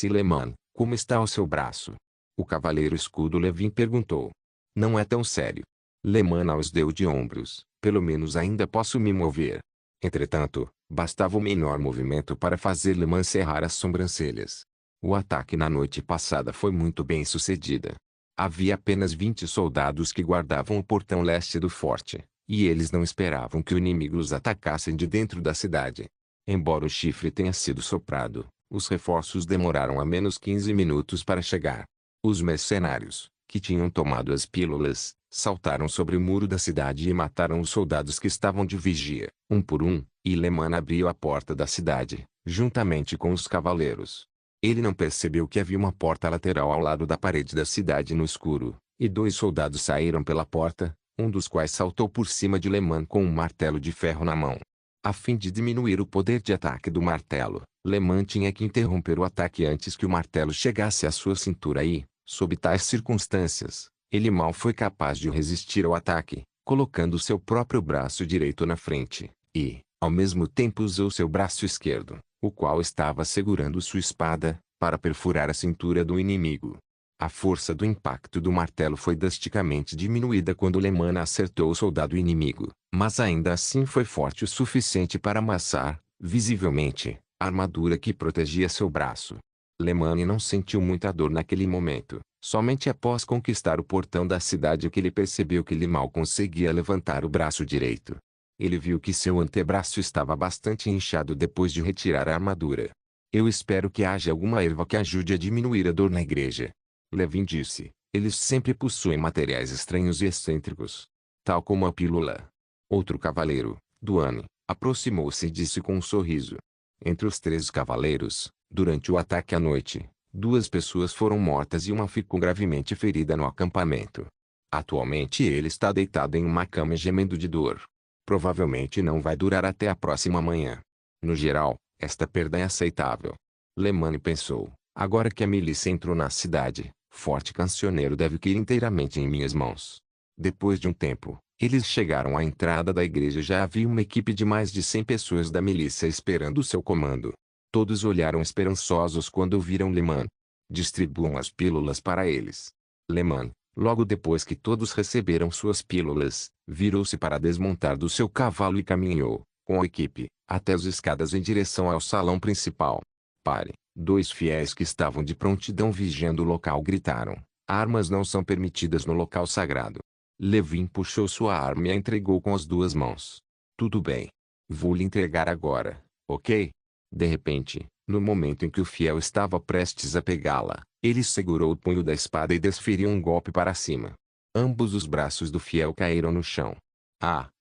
Le Mans, como está o seu braço? O cavaleiro escudo Levin perguntou. Não é tão sério. Le Mans os deu de ombros. Pelo menos ainda posso me mover. Entretanto, bastava um menor movimento para fazer Le Mans cerrar as sobrancelhas. O ataque na noite passada foi muito bem sucedida. Havia apenas 20 soldados que guardavam o portão leste do forte, e eles não esperavam que o inimigo os atacasse de dentro da cidade. Embora o chifre tenha sido soprado, os reforços demoraram a menos 15 minutos para chegar. Os mercenários, que tinham tomado as pílulas, saltaram sobre o muro da cidade e mataram os soldados que estavam de vigia, um por um, e Le Mans abriu a porta da cidade, juntamente com os cavaleiros. Ele não percebeu que havia uma porta lateral ao lado da parede da cidade no escuro, e 2 soldados saíram pela porta, um dos quais saltou por cima de Le Mans com um martelo de ferro na mão. A fim de diminuir o poder de ataque do martelo, Le Mans tinha que interromper o ataque antes que o martelo chegasse à sua cintura e, sob tais circunstâncias, ele mal foi capaz de resistir ao ataque, colocando seu próprio braço direito na frente, e, ao mesmo tempo usou seu braço esquerdo, o qual estava segurando sua espada, para perfurar a cintura do inimigo. A força do impacto do martelo foi drasticamente diminuída quando Le Mans acertou o soldado inimigo, mas ainda assim foi forte o suficiente para amassar, visivelmente, a armadura que protegia seu braço. Le Mans não sentiu muita dor naquele momento, somente após conquistar o portão da cidade que ele percebeu que ele mal conseguia levantar o braço direito. Ele viu que seu antebraço estava bastante inchado depois de retirar a armadura. Eu espero que haja alguma erva que ajude a diminuir a dor na igreja. Levin disse, eles sempre possuem materiais estranhos e excêntricos. Tal como a pílula. Outro cavaleiro, Duane, aproximou-se e disse com um sorriso. Entre os 3 cavaleiros, durante o ataque à noite, 2 pessoas foram mortas e uma ficou gravemente ferida no acampamento. Atualmente ele está deitado em uma cama gemendo de dor. Provavelmente não vai durar até a próxima manhã. No geral, esta perda é aceitável. Le Mans pensou, agora que a milícia entrou na cidade, Forte Cancioneiro deve cair inteiramente em minhas mãos. Depois de um tempo, eles chegaram à entrada da igreja e já havia uma equipe de mais de 100 pessoas da milícia esperando seu comando. Todos olharam esperançosos quando viram Le Mans. Distribuam as pílulas para eles. Le Mans, logo depois que todos receberam suas pílulas, virou-se para desmontar do seu cavalo e caminhou, com a equipe, até as escadas em direção ao salão principal. Pare! Dois fiéis que estavam de prontidão vigiando o local gritaram. Armas não são permitidas no local sagrado. Levin puxou sua arma e a entregou com as duas mãos. Tudo bem. Vou lhe entregar agora, ok? De repente, no momento em que o fiel estava prestes a pegá-la, ele segurou o punho da espada e desferiu um golpe para cima. Ambos os braços do fiel caíram no chão.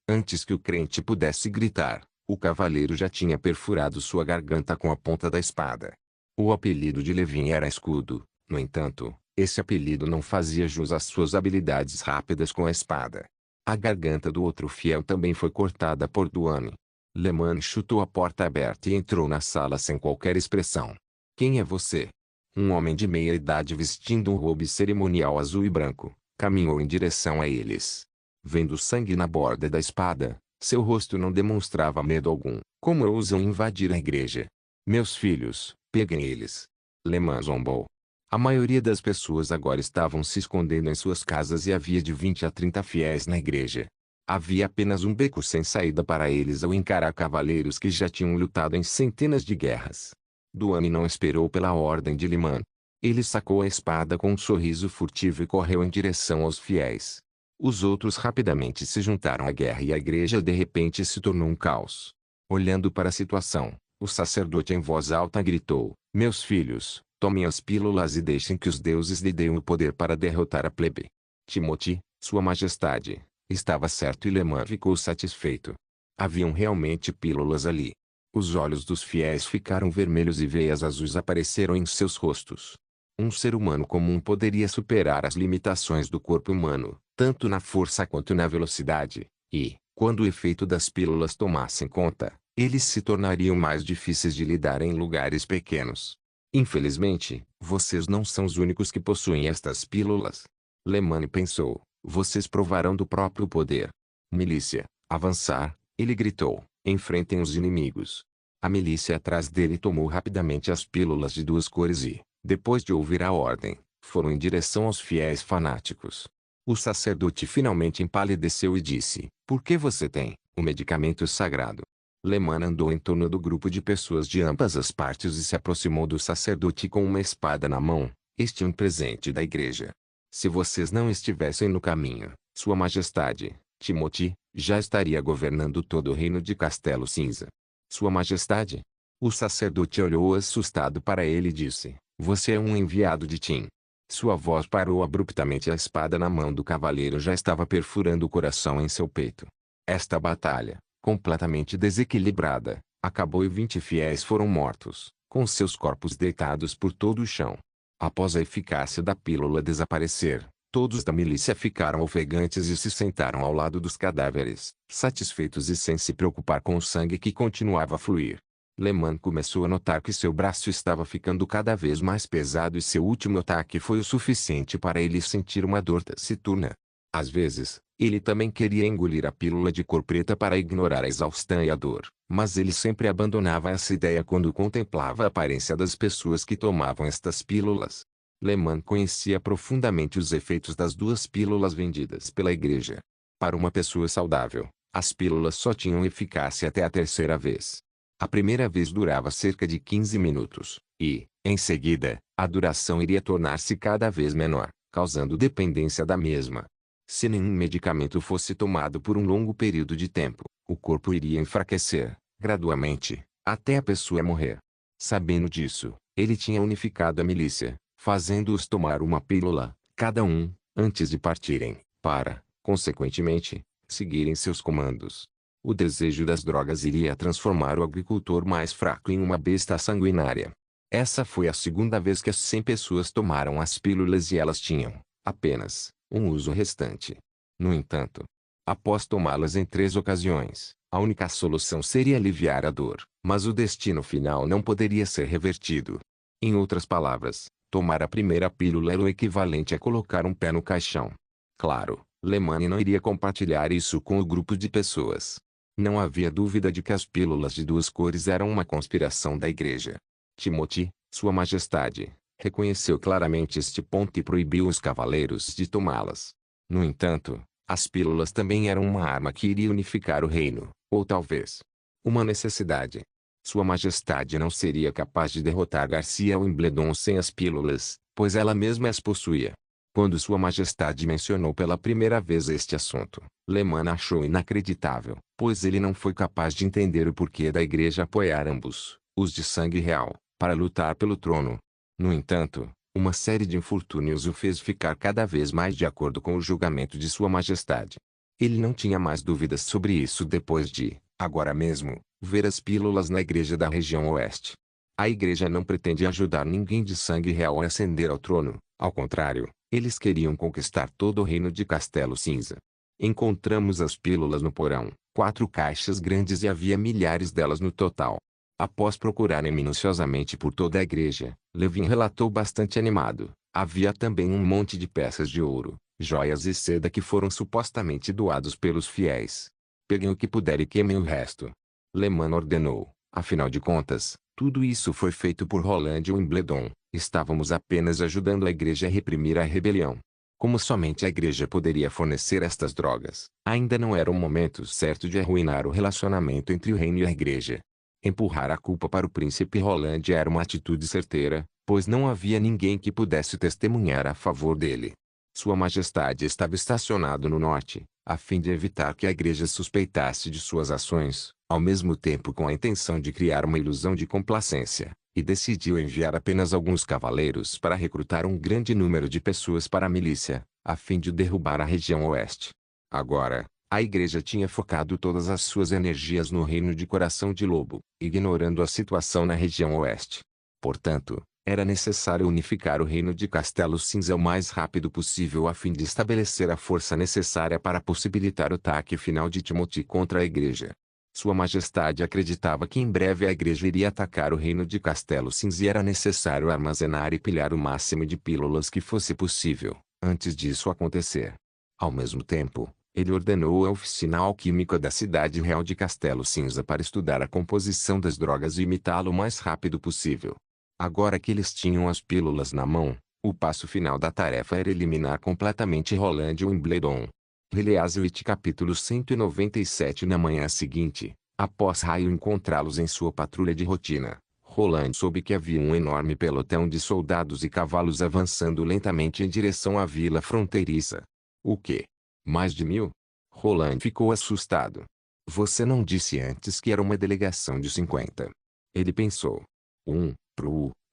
Antes que o crente pudesse gritar, o cavaleiro já tinha perfurado sua garganta com a ponta da espada. O apelido de Levin era Escudo. No entanto, esse apelido não fazia jus às suas habilidades rápidas com a espada. A garganta do outro fiel também foi cortada por Duane. Leman chutou a porta aberta e entrou na sala sem qualquer expressão. Quem é você? Um homem de meia idade vestindo um robe cerimonial azul e branco, caminhou em direção a eles. Vendo sangue na borda da espada, seu rosto não demonstrava medo algum. Como ousam invadir a igreja? Meus filhos, peguem eles. Leman zombou. A maioria das pessoas agora estavam se escondendo em suas casas e havia de 20 a 30 fiéis na igreja. Havia apenas um beco sem saída para eles ao encarar cavaleiros que já tinham lutado em centenas de guerras. Duane não esperou pela ordem de Leman. Ele sacou a espada com um sorriso furtivo e correu em direção aos fiéis. Os outros rapidamente se juntaram à guerra e a igreja de repente se tornou um caos. Olhando para a situação, o sacerdote em voz alta gritou: Meus filhos, tomem as pílulas e deixem que os deuses lhe deem o poder para derrotar a plebe. Timothy, Sua Majestade, estava certo e Leman ficou satisfeito. Haviam realmente pílulas ali. Os olhos dos fiéis ficaram vermelhos e veias azuis apareceram em seus rostos. Um ser humano comum poderia superar as limitações do corpo humano, tanto na força quanto na velocidade, e, quando o efeito das pílulas tomassem conta, eles se tornariam mais difíceis de lidar em lugares pequenos. Infelizmente, vocês não são os únicos que possuem estas pílulas. Leman pensou, vocês provarão do próprio poder. Milícia, avançar, ele gritou, enfrentem os inimigos. A milícia atrás dele tomou rapidamente as pílulas de duas cores e, depois de ouvir a ordem, foram em direção aos fiéis fanáticos. O sacerdote finalmente empalideceu e disse, por que você tem o medicamento sagrado? Leman andou em torno do grupo de pessoas de ambas as partes e se aproximou do sacerdote com uma espada na mão. Este é um presente da igreja. Se vocês não estivessem no caminho, Sua Majestade, Timothy, já estaria governando todo o reino de Castelo Cinza. Sua Majestade? O sacerdote olhou assustado para ele e disse, você é um enviado de Tim. Sua voz parou abruptamente e a espada na mão do cavaleiro já estava perfurando o coração em seu peito. Esta batalha, completamente desequilibrada, acabou e 20 fiéis foram mortos, com seus corpos deitados por todo o chão. Após a eficácia da pílula desaparecer, todos da milícia ficaram ofegantes e se sentaram ao lado dos cadáveres, satisfeitos e sem se preocupar com o sangue que continuava a fluir. Leman começou a notar que seu braço estava ficando cada vez mais pesado e seu último ataque foi o suficiente para ele sentir uma dor taciturna. Às vezes, ele também queria engolir a pílula de cor preta para ignorar a exaustão e a dor, mas ele sempre abandonava essa ideia quando contemplava a aparência das pessoas que tomavam estas pílulas. Leman conhecia profundamente os efeitos das duas pílulas vendidas pela igreja. Para uma pessoa saudável, as pílulas só tinham eficácia até a terceira vez. A primeira vez durava cerca de 15 minutos, e, em seguida, a duração iria tornar-se cada vez menor, causando dependência da mesma. Se nenhum medicamento fosse tomado por um longo período de tempo, o corpo iria enfraquecer, gradualmente, até a pessoa morrer. Sabendo disso, ele tinha unificado a milícia, fazendo-os tomar uma pílula, cada um, antes de partirem, para, consequentemente, seguirem seus comandos. O desejo das drogas iria transformar o agricultor mais fraco em uma besta sanguinária. Essa foi a segunda vez que as 100 pessoas tomaram as pílulas e elas tinham, apenas, um uso restante. No entanto, após tomá-las em 3 ocasiões, a única solução seria aliviar a dor, mas o destino final não poderia ser revertido. Em outras palavras, tomar a primeira pílula era o equivalente a colocar um pé no caixão. Claro, Leman não iria compartilhar isso com o grupo de pessoas. Não havia dúvida de que as pílulas de duas cores eram uma conspiração da igreja. Timothy, Sua Majestade, reconheceu claramente este ponto e proibiu os cavaleiros de tomá-las. No entanto, as pílulas também eram uma arma que iria unificar o reino, ou talvez Uma necessidade. Sua Majestade não seria capaz de derrotar Garcia Wimbledon sem as pílulas, pois ela mesma as possuía. Quando Sua Majestade mencionou pela primeira vez este assunto, Lehmann achou inacreditável, pois ele não foi capaz de entender o porquê da Igreja apoiar ambos, os de sangue real, para lutar pelo trono. No entanto, uma série de infortúnios o fez ficar cada vez mais de acordo com o julgamento de Sua Majestade. Ele não tinha mais dúvidas sobre isso depois de, agora mesmo, ver as pílulas na igreja da região oeste. A igreja não pretende ajudar ninguém de sangue real a ascender ao trono, ao contrário, eles queriam conquistar todo o reino de Castelo Cinza. Encontramos as pílulas no porão, 4 caixas grandes e havia milhares delas no total. Após procurarem minuciosamente por toda a igreja, Levin relatou bastante animado. Havia também um monte de peças de ouro, joias e seda que foram supostamente doados pelos fiéis. Peguem o que puder e queimem o resto. Lehmann ordenou. Afinal de contas, tudo isso foi feito por Roland Wimbledon. Estávamos apenas ajudando a igreja a reprimir a rebelião. Como somente a igreja poderia fornecer estas drogas, ainda não era o momento certo de arruinar o relacionamento entre o reino e a igreja. Empurrar a culpa para o príncipe Roland era uma atitude certeira, pois não havia ninguém que pudesse testemunhar a favor dele. Sua Majestade estava estacionado no norte, a fim de evitar que a igreja suspeitasse de suas ações, ao mesmo tempo com a intenção de criar uma ilusão de complacência, e decidiu enviar apenas alguns cavaleiros para recrutar um grande número de pessoas para a milícia, a fim de derrubar a região oeste. Agora, a igreja tinha focado todas as suas energias no reino de Coração de Lobo, ignorando a situação na região oeste. Portanto, era necessário unificar o reino de Castelo Cinza o mais rápido possível a fim de estabelecer a força necessária para possibilitar o ataque final de Timothy contra a igreja. Sua Majestade acreditava que em breve a igreja iria atacar o reino de Castelo Cinza e era necessário armazenar e pilhar o máximo de pílulas que fosse possível, antes disso acontecer. Ao mesmo tempo, ele ordenou a oficina alquímica da cidade real de Castelo Cinza para estudar a composição das drogas e imitá-lo o mais rápido possível. Agora que eles tinham as pílulas na mão, o passo final da tarefa era eliminar completamente Roland Wimbledon. Heleazwit capítulo 197. Na manhã seguinte, após Raio encontrá-los em sua patrulha de rotina, Roland soube que havia um enorme pelotão de soldados e cavalos avançando lentamente em direção à vila fronteiriça. O quê? Mais de 1000? Roland ficou assustado. Você não disse antes que era uma delegação de 50. Ele pensou.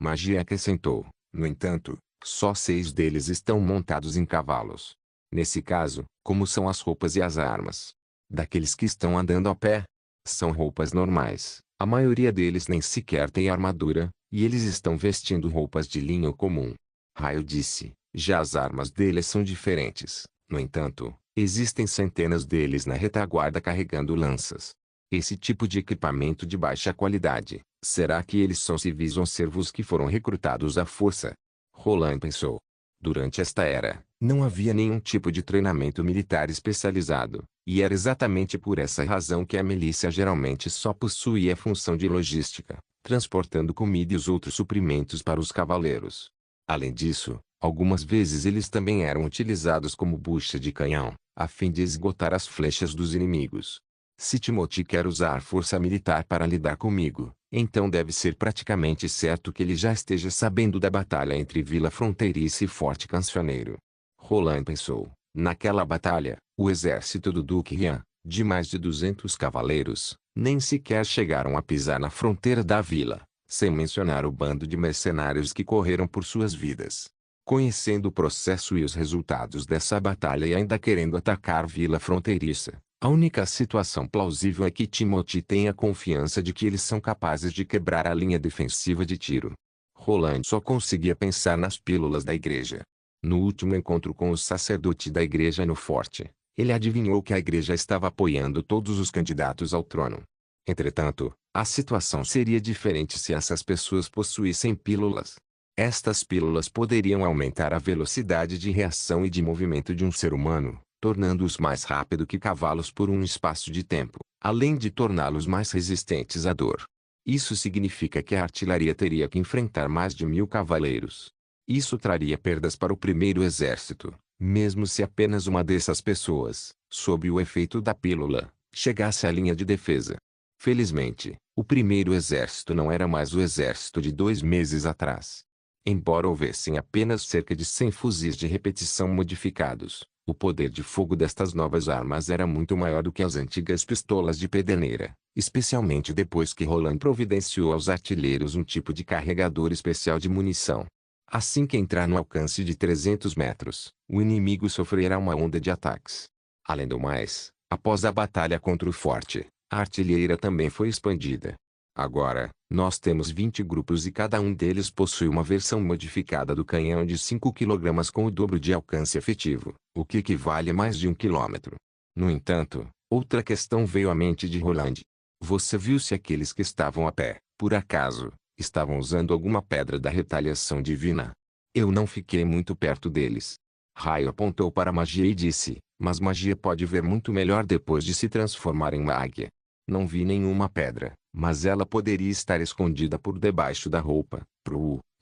Magia acrescentou. No entanto, só 6 deles estão montados em cavalos. Nesse caso, como são as roupas e as armas? Daqueles que estão andando a pé? São roupas normais. A maioria deles nem sequer tem armadura, e eles estão vestindo roupas de linho comum. Raio disse. Já as armas deles são diferentes. No entanto, existem centenas deles na retaguarda carregando lanças. Esse tipo de equipamento de baixa qualidade, será que eles são civis ou servos que foram recrutados à força? Roland pensou. Durante esta era, não havia nenhum tipo de treinamento militar especializado, e era exatamente por essa razão que a milícia geralmente só possuía a função de logística, transportando comida e os outros suprimentos para os cavaleiros. Além disso, algumas vezes eles também eram utilizados como bucha de canhão, a fim de esgotar as flechas dos inimigos. Se Timothy quer usar força militar para lidar comigo, então deve ser praticamente certo que ele já esteja sabendo da batalha entre Vila Fronteiriça e Forte Cancioneiro. Roland pensou. Naquela batalha, o exército do Duque Rian, de mais de 200 cavaleiros, nem sequer chegaram a pisar na fronteira da vila, sem mencionar o bando de mercenários que correram por suas vidas. Conhecendo o processo e os resultados dessa batalha e ainda querendo atacar Vila Fronteiriça, a única situação plausível é que Timothy tenha confiança de que eles são capazes de quebrar a linha defensiva de tiro. Roland só conseguia pensar nas pílulas da igreja. No último encontro com o sacerdote da igreja no forte, ele adivinhou que a igreja estava apoiando todos os candidatos ao trono. Entretanto, a situação seria diferente se essas pessoas possuíssem pílulas. Estas pílulas poderiam aumentar a velocidade de reação e de movimento de um ser humano, tornando-os mais rápido que cavalos por um espaço de tempo, além de torná-los mais resistentes à dor. Isso significa que a artilharia teria que enfrentar mais de 1000 cavaleiros. Isso traria perdas para o primeiro exército, mesmo se apenas uma dessas pessoas, sob o efeito da pílula, chegasse à linha de defesa. Felizmente, o primeiro exército não era mais o exército de 2 meses atrás. Embora houvessem apenas cerca de 100 fuzis de repetição modificados, o poder de fogo destas novas armas era muito maior do que as antigas pistolas de pederneira, especialmente depois que Roland providenciou aos artilheiros um tipo de carregador especial de munição. Assim que entrar no alcance de 300 metros, o inimigo sofrerá uma onda de ataques. Além do mais, após a batalha contra o forte, a artilheira também foi expandida. Agora, nós temos 20 grupos e cada um deles possui uma versão modificada do canhão de 5 kg com o dobro de alcance efetivo, o que equivale a mais de 1 km. No entanto, outra questão veio à mente de Roland. Você viu se aqueles que estavam a pé, por acaso, estavam usando alguma pedra da retaliação divina? Eu não fiquei muito perto deles. Raio apontou para a magia e disse, mas magia pode ver muito melhor depois de se transformar em uma águia. Não vi nenhuma pedra, mas ela poderia estar escondida por debaixo da roupa.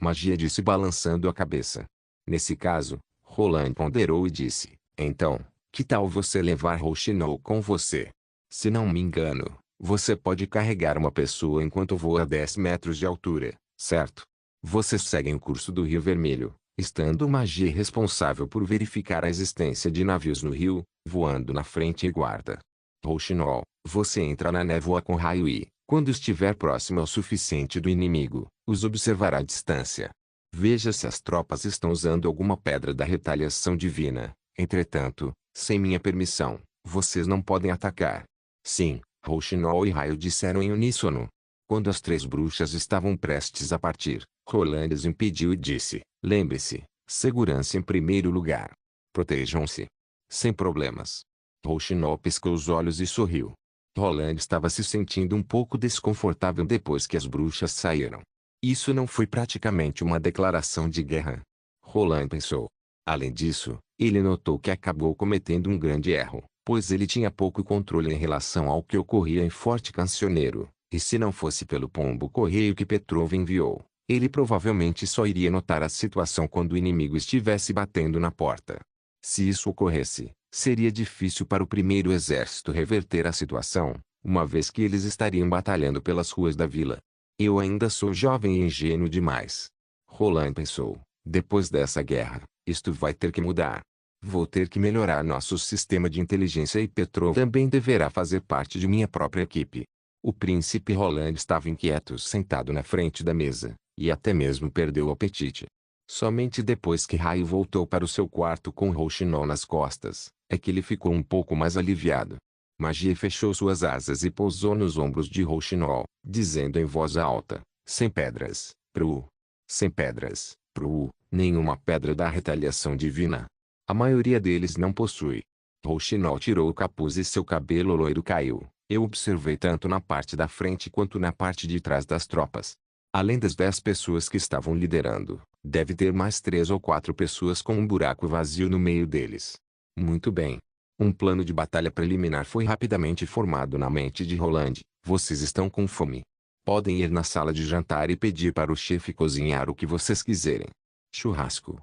Magia disse balançando a cabeça. Nesse caso, Roland ponderou e disse, então, que tal você levar Rochinol com você? Se não me engano, você pode carregar uma pessoa enquanto voa a 10 metros de altura, certo? Vocês seguem o curso do Rio Vermelho, estando magia responsável por verificar a existência de navios no rio, voando na frente e guarda. Rochinol, você entra na névoa com raio e, quando estiver próximo o suficiente do inimigo, os observará à distância. Veja se as tropas estão usando alguma pedra da retaliação divina. Entretanto, sem minha permissão, vocês não podem atacar. Sim, Rochinol e Raio disseram em uníssono. Quando as 3 bruxas estavam prestes a partir, Roland as impediu e disse, lembre-se, segurança em primeiro lugar. Protejam-se. Sem problemas. Rochinol piscou os olhos e sorriu. Roland estava se sentindo um pouco desconfortável depois que as bruxas saíram. Isso não foi praticamente uma declaração de guerra. Roland pensou. Além disso, ele notou que acabou cometendo um grande erro, pois ele tinha pouco controle em relação ao que ocorria em Forte Cancioneiro, e se não fosse pelo pombo-correio que Petrov enviou, ele provavelmente só iria notar a situação quando o inimigo estivesse batendo na porta. Se isso ocorresse, seria difícil para o primeiro exército reverter a situação, uma vez que eles estariam batalhando pelas ruas da vila. Eu ainda sou jovem e ingênuo demais. Roland pensou, depois dessa guerra, isto vai ter que mudar. Vou ter que melhorar nosso sistema de inteligência e Petrov também deverá fazer parte de minha própria equipe. O príncipe Roland estava inquieto sentado na frente da mesa, e até mesmo perdeu o apetite. Somente depois que Raio voltou para o seu quarto com Rochinol nas costas, é que ele ficou um pouco mais aliviado. Magia fechou suas asas e pousou nos ombros de Rochinol, dizendo em voz alta, sem pedras, sem pedras, nenhuma pedra da retaliação divina. A maioria deles não possui. Rochinol tirou o capuz e seu cabelo loiro caiu. Eu observei tanto na parte da frente quanto na parte de trás das tropas. Além das 10 pessoas que estavam liderando, deve ter mais 3 ou 4 pessoas com um buraco vazio no meio deles. Muito bem. Um plano de batalha preliminar foi rapidamente formado na mente de Roland. Vocês estão com fome. Podem ir na sala de jantar e pedir para o chefe cozinhar o que vocês quiserem. Churrasco,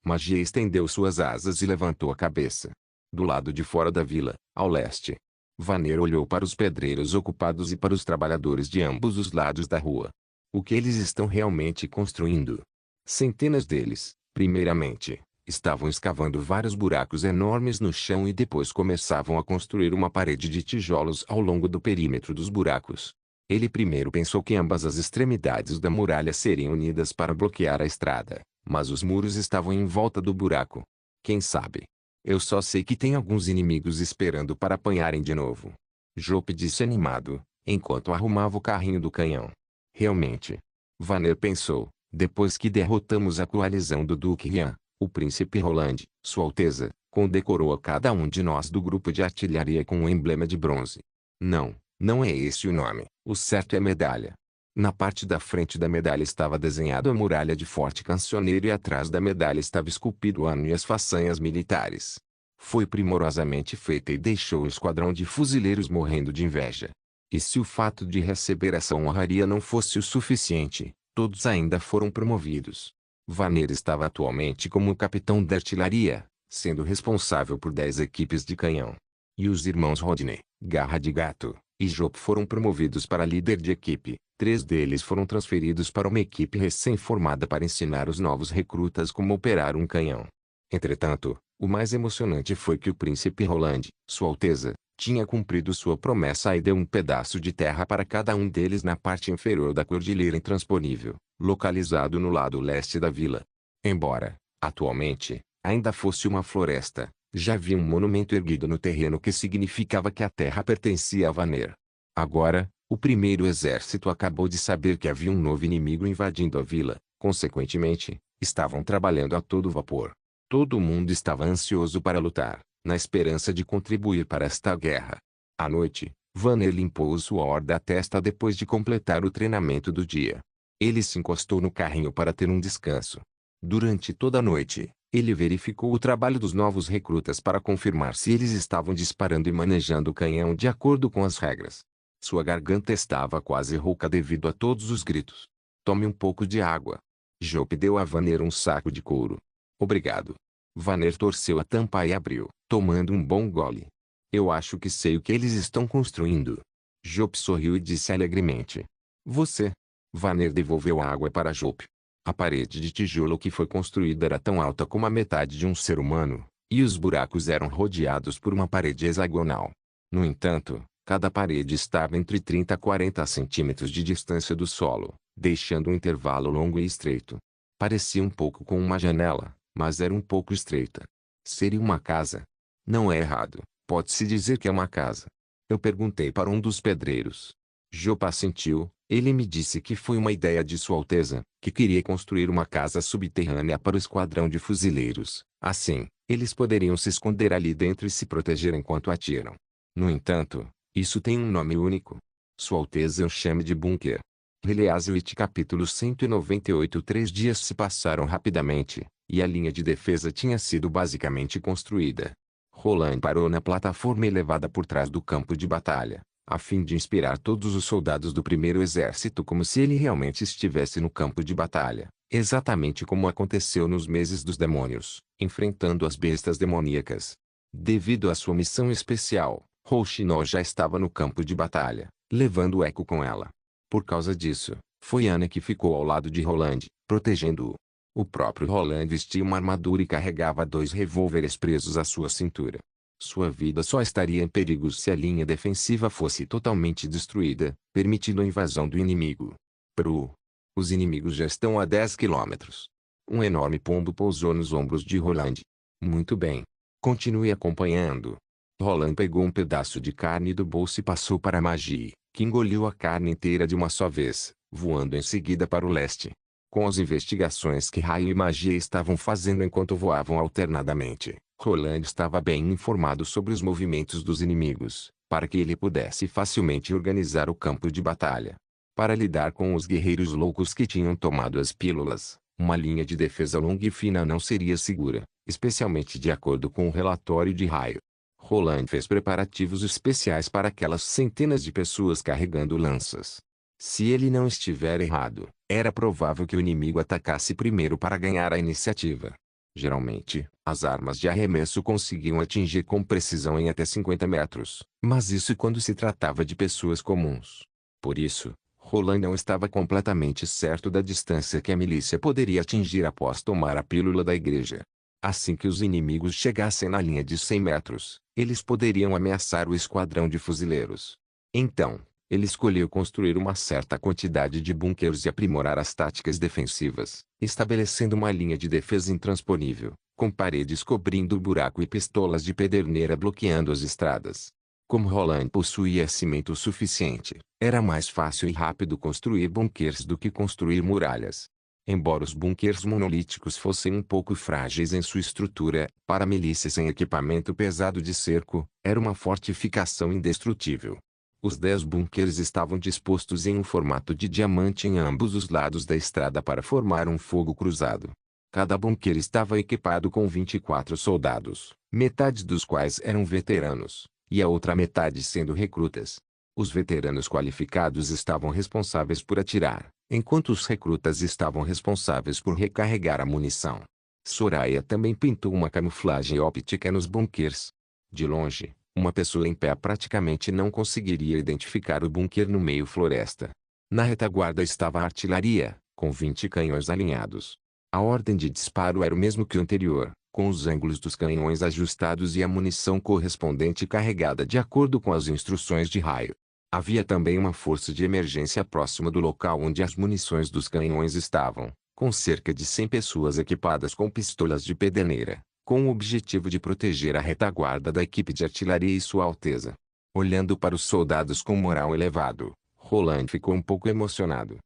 Magia estendeu suas asas e levantou a cabeça. Do lado de fora da vila, ao leste, Vanner olhou para os pedreiros ocupados e para os trabalhadores de ambos os lados da rua. O que eles estão realmente construindo? Centenas deles, primeiramente, estavam escavando vários buracos enormes no chão e depois começavam a construir uma parede de tijolos ao longo do perímetro dos buracos. Ele primeiro pensou que ambas as extremidades da muralha seriam unidas para bloquear a estrada, mas os muros estavam em volta do buraco. Quem sabe? Eu só sei que tem alguns inimigos esperando para apanharem de novo. Jope disse animado, enquanto arrumava o carrinho do canhão. Realmente. Vanner pensou, depois que derrotamos a coalizão do Duque Rian, o príncipe Roland, Sua Alteza, condecorou a cada um de nós do grupo de artilharia com um emblema de bronze. Não, não é esse o nome, o certo é medalha. Na parte da frente da medalha estava desenhado a muralha de Forte Cancioneiro e atrás da medalha estava esculpido o ano e as façanhas militares. Foi primorosamente feita e deixou o esquadrão de fuzileiros morrendo de inveja. E se o fato de receber essa honraria não fosse o suficiente, todos ainda foram promovidos. Vanner estava atualmente como capitão da artilharia, sendo responsável por 10 equipes de canhão. E os irmãos Rodney, Garra de Gato, e Job foram promovidos para líder de equipe. 3 deles foram transferidos para uma equipe recém-formada para ensinar os novos recrutas como operar um canhão. Entretanto, o mais emocionante foi que o príncipe Roland, Sua Alteza, tinha cumprido sua promessa e deu um pedaço de terra para cada um deles na parte inferior da Cordilheira Intransponível, localizado no lado leste da vila. Embora, atualmente, ainda fosse uma floresta, já havia um monumento erguido no terreno que significava que a terra pertencia a Vanner. Agora, o primeiro exército acabou de saber que havia um novo inimigo invadindo a vila, consequentemente, estavam trabalhando a todo vapor. Todo mundo estava ansioso para lutar, na esperança de contribuir para esta guerra. À noite, Vanner limpou o suor da testa depois de completar o treinamento do dia. Ele se encostou no carrinho para ter um descanso. Durante toda a noite, ele verificou o trabalho dos novos recrutas para confirmar se eles estavam disparando e manejando o canhão de acordo com as regras. Sua garganta estava quase rouca devido a todos os gritos. Tome um pouco de água. Job deu a Vanner um saco de couro. Obrigado. Vanner torceu a tampa e abriu, tomando um bom gole. Eu acho que sei o que eles estão construindo. Job sorriu e disse alegremente. Você. Vanner devolveu a água para Job. A parede de tijolo que foi construída era tão alta como a metade de um ser humano, e os buracos eram rodeados por uma parede hexagonal. No entanto, cada parede estava entre 30 a 40 centímetros de distância do solo, deixando um intervalo longo e estreito. Parecia um pouco com uma janela, mas era um pouco estreita. Seria uma casa? Não é errado, pode-se dizer que é uma casa. Eu perguntei para um dos pedreiros. Job assentiu. Ele me disse que foi uma ideia de Sua Alteza, que queria construir uma casa subterrânea para o esquadrão de fuzileiros. Assim, eles poderiam se esconder ali dentro e se proteger enquanto atiram. No entanto, isso tem um nome único. Sua Alteza o chama de bunker. Heleazwit capítulo 198. 3 dias se passaram rapidamente, e a linha de defesa tinha sido basicamente construída. Roland parou na plataforma elevada por trás do campo de batalha, a fim de inspirar todos os soldados do primeiro exército como se ele realmente estivesse no campo de batalha, exatamente como aconteceu nos meses dos demônios, enfrentando as bestas demoníacas. Devido à sua missão especial, Rouxinol já estava no campo de batalha, levando o Eco com ela. Por causa disso, foi Ana que ficou ao lado de Roland, protegendo-o. O próprio Roland vestia uma armadura e carregava 2 revólveres presos à sua cintura. Sua vida só estaria em perigo se a linha defensiva fosse totalmente destruída, permitindo a invasão do inimigo. Peru. Os inimigos já estão a 10 quilômetros. Um enorme pombo pousou nos ombros de Roland. Muito bem. Continue acompanhando. Roland pegou um pedaço de carne do bolso e passou para Magi, que engoliu a carne inteira de uma só vez, voando em seguida para o leste. Com as investigações que Raio e Magia estavam fazendo enquanto voavam alternadamente, Roland estava bem informado sobre os movimentos dos inimigos, para que ele pudesse facilmente organizar o campo de batalha. Para lidar com os guerreiros loucos que tinham tomado as pílulas, uma linha de defesa longa e fina não seria segura, especialmente de acordo com o relatório de Raio. Roland fez preparativos especiais para aquelas centenas de pessoas carregando lanças. Se ele não estiver errado, era provável que o inimigo atacasse primeiro para ganhar a iniciativa. Geralmente, as armas de arremesso conseguiam atingir com precisão em até 50 metros, mas isso quando se tratava de pessoas comuns. Por isso, Roland não estava completamente certo da distância que a milícia poderia atingir após tomar a pílula da igreja. Assim que os inimigos chegassem na linha de 100 metros, eles poderiam ameaçar o esquadrão de fuzileiros. Então, ele escolheu construir uma certa quantidade de bunkers e aprimorar as táticas defensivas, estabelecendo uma linha de defesa intransponível, com paredes cobrindo o buraco e pistolas de pederneira bloqueando as estradas. Como Roland possuía cimento suficiente, era mais fácil e rápido construir bunkers do que construir muralhas. Embora os bunkers monolíticos fossem um pouco frágeis em sua estrutura, para milícias sem equipamento pesado de cerco, era uma fortificação indestrutível. Os 10 bunkers estavam dispostos em um formato de diamante em ambos os lados da estrada para formar um fogo cruzado. Cada bunker estava equipado com 24 soldados, metade dos quais eram veteranos, e a outra metade sendo recrutas. Os veteranos qualificados estavam responsáveis por atirar, enquanto os recrutas estavam responsáveis por recarregar a munição. Soraya também pintou uma camuflagem óptica nos bunkers. De longe, Uma pessoa em pé praticamente não conseguiria identificar o bunker no meio floresta. Na retaguarda estava a artilharia, com 20 canhões alinhados. A ordem de disparo era o mesmo que o anterior, com os ângulos dos canhões ajustados e a munição correspondente carregada de acordo com as instruções de raio. Havia também uma força de emergência próxima do local onde as munições dos canhões estavam, com cerca de 100 pessoas equipadas com pistolas de pederneira, com o objetivo de proteger a retaguarda da equipe de artilharia e Sua Alteza. Olhando para os soldados com moral elevado, Roland ficou um pouco emocionado.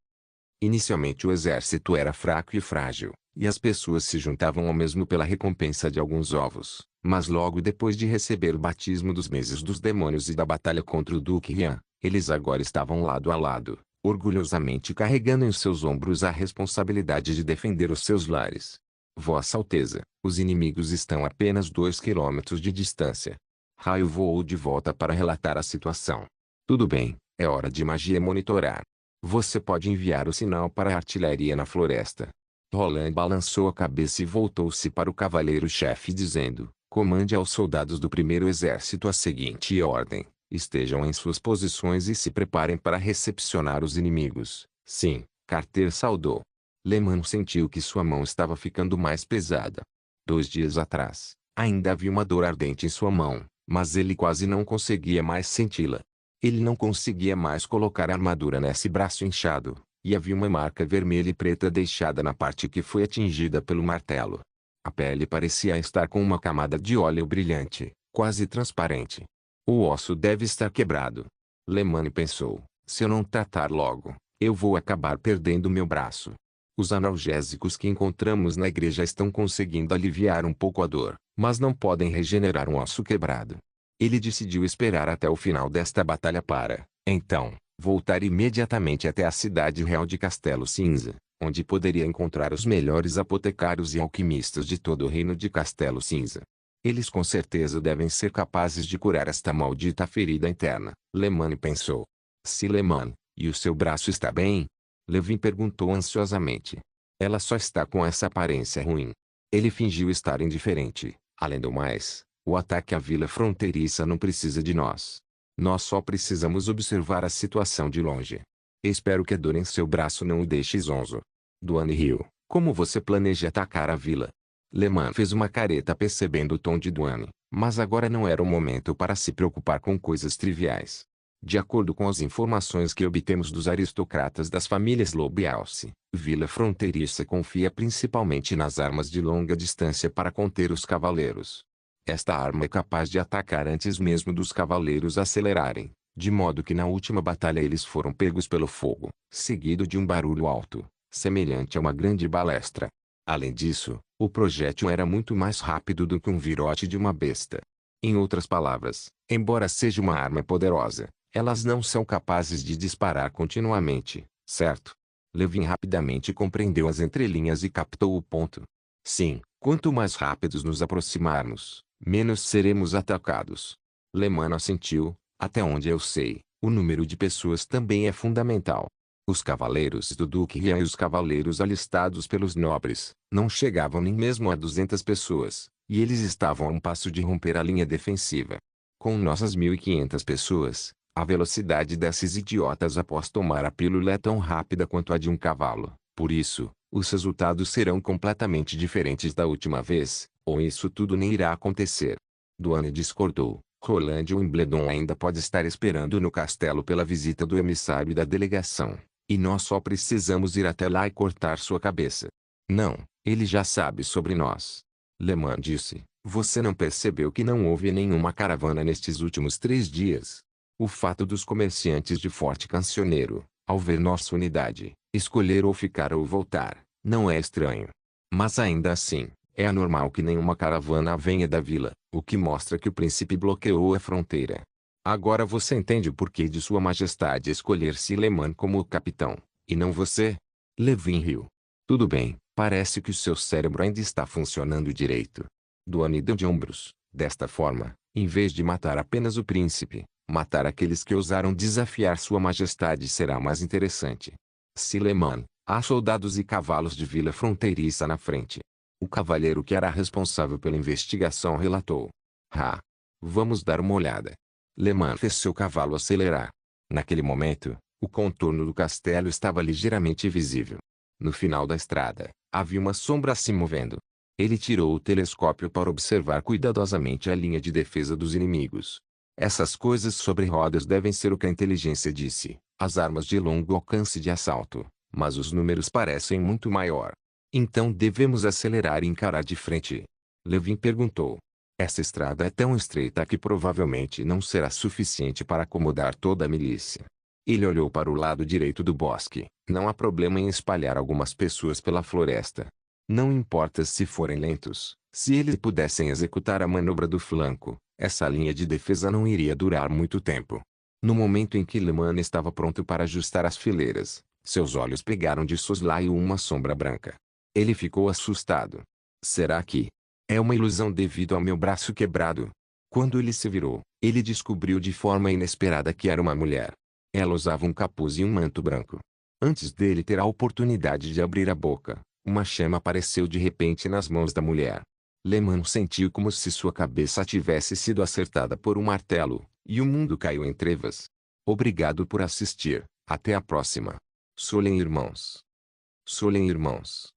Inicialmente o exército era fraco e frágil, e as pessoas se juntavam ao mesmo pela recompensa de alguns ovos, mas logo depois de receber o batismo dos meses dos demônios e da batalha contra o Duque Rian, eles agora estavam lado a lado, orgulhosamente carregando em seus ombros a responsabilidade de defender os seus lares. Vossa Alteza, os inimigos estão a apenas 2 quilômetros de distância. Raio voou de volta para relatar a situação. Tudo bem, é hora de magia monitorar. Você pode enviar o sinal para a artilharia na floresta. Roland balançou a cabeça e voltou-se para o cavaleiro-chefe dizendo, comande aos soldados do primeiro exército a seguinte ordem, estejam em suas posições e se preparem para recepcionar os inimigos. Sim, Carter saudou. Le Mans sentiu que sua mão estava ficando mais pesada. 2 dias atrás, ainda havia uma dor ardente em sua mão, mas ele quase não conseguia mais senti-la. Ele não conseguia mais colocar a armadura nesse braço inchado, e havia uma marca vermelha e preta deixada na parte que foi atingida pelo martelo. A pele parecia estar com uma camada de óleo brilhante, quase transparente. O osso deve estar quebrado. Le Mans pensou, se eu não tratar logo, eu vou acabar perdendo meu braço. Os analgésicos que encontramos na igreja estão conseguindo aliviar um pouco a dor, mas não podem regenerar um osso quebrado. Ele decidiu esperar até o final desta batalha para, então, voltar imediatamente até a cidade real de Castelo Cinza, onde poderia encontrar os melhores apotecários e alquimistas de todo o reino de Castelo Cinza. Eles com certeza devem ser capazes de curar esta maldita ferida interna, Le Mans pensou. Se Le Mans, e o seu braço está bem? Levin perguntou ansiosamente. Ela só está com essa aparência ruim. Ele fingiu estar indiferente. Além do mais, o ataque à vila fronteiriça não precisa de nós. Nós só precisamos observar a situação de longe. Espero que a dor em seu braço não o deixe zonzo. Duane riu. Como você planeja atacar a vila? Le Mans fez uma careta percebendo o tom de Duane, mas agora não era o momento para se preocupar com coisas triviais. De acordo com as informações que obtemos dos aristocratas das famílias Lobialce, Vila Fronteiriça confia principalmente nas armas de longa distância para conter os cavaleiros. Esta arma é capaz de atacar antes mesmo dos cavaleiros acelerarem, de modo que na última batalha eles foram pegos pelo fogo, seguido de um barulho alto, semelhante a uma grande balestra. Além disso, o projétil era muito mais rápido do que um virote de uma besta. Em outras palavras, embora seja uma arma poderosa, elas não são capazes de disparar continuamente, certo? Levin rapidamente compreendeu as entrelinhas e captou o ponto. Sim, quanto mais rápidos nos aproximarmos, menos seremos atacados. Le Mans assentiu, até onde eu sei, o número de pessoas também é fundamental. Os cavaleiros do Duque Rian e os cavaleiros alistados pelos nobres, não chegavam nem mesmo a 200 pessoas, e eles estavam a um passo de romper a linha defensiva. Com nossas 1.500 pessoas, a velocidade desses idiotas após tomar a pílula é tão rápida quanto a de um cavalo. Por isso, os resultados serão completamente diferentes da última vez, ou isso tudo nem irá acontecer. Duane discordou. Roland Wimbledon ainda pode estar esperando no castelo pela visita do emissário da delegação, e nós só precisamos ir até lá e cortar sua cabeça. Não, ele já sabe sobre nós. Le Mans disse, você não percebeu que não houve nenhuma caravana nestes últimos 3 dias? O fato dos comerciantes de Forte Cancioneiro, ao ver nossa unidade, escolher ou ficar ou voltar, não é estranho. Mas ainda assim, é anormal que nenhuma caravana venha da vila, o que mostra que o príncipe bloqueou a fronteira. Agora você entende o porquê de Sua Majestade escolher Le Mans como o capitão, e não você? Levin riu. Tudo bem, parece que o seu cérebro ainda está funcionando direito. Duane deu de ombros. Desta forma, em vez de matar apenas o príncipe, matar aqueles que ousaram desafiar Sua Majestade será mais interessante. Le Mans, há soldados e cavalos de vila fronteiriça na frente. O cavalheiro que era responsável pela investigação relatou. Vamos dar uma olhada. Le Mans fez seu cavalo acelerar. Naquele momento, o contorno do castelo estava ligeiramente visível. No final da estrada, havia uma sombra se movendo. Ele tirou o telescópio para observar cuidadosamente a linha de defesa dos inimigos. Essas coisas sobre rodas devem ser o que a inteligência disse, as armas de longo alcance de assalto, mas os números parecem muito maior. Então devemos acelerar e encarar de frente. Levin perguntou. Essa estrada é tão estreita que provavelmente não será suficiente para acomodar toda a milícia. Ele olhou para o lado direito do bosque. Não há problema em espalhar algumas pessoas pela floresta. Não importa se forem lentos, se eles pudessem executar a manobra do flanco, essa linha de defesa não iria durar muito tempo. No momento em que Le Mans estava pronto para ajustar as fileiras, seus olhos pegaram de soslaio uma sombra branca. Ele ficou assustado. Será que é uma ilusão devido ao meu braço quebrado? Quando ele se virou, ele descobriu de forma inesperada que era uma mulher. Ela usava um capuz e um manto branco. Antes dele ter a oportunidade de abrir a boca, uma chama apareceu de repente nas mãos da mulher. Le Mans sentiu como se sua cabeça tivesse sido acertada por um martelo, e o mundo caiu em trevas. Obrigado por assistir. Até a próxima. Solem irmãos. Solem irmãos.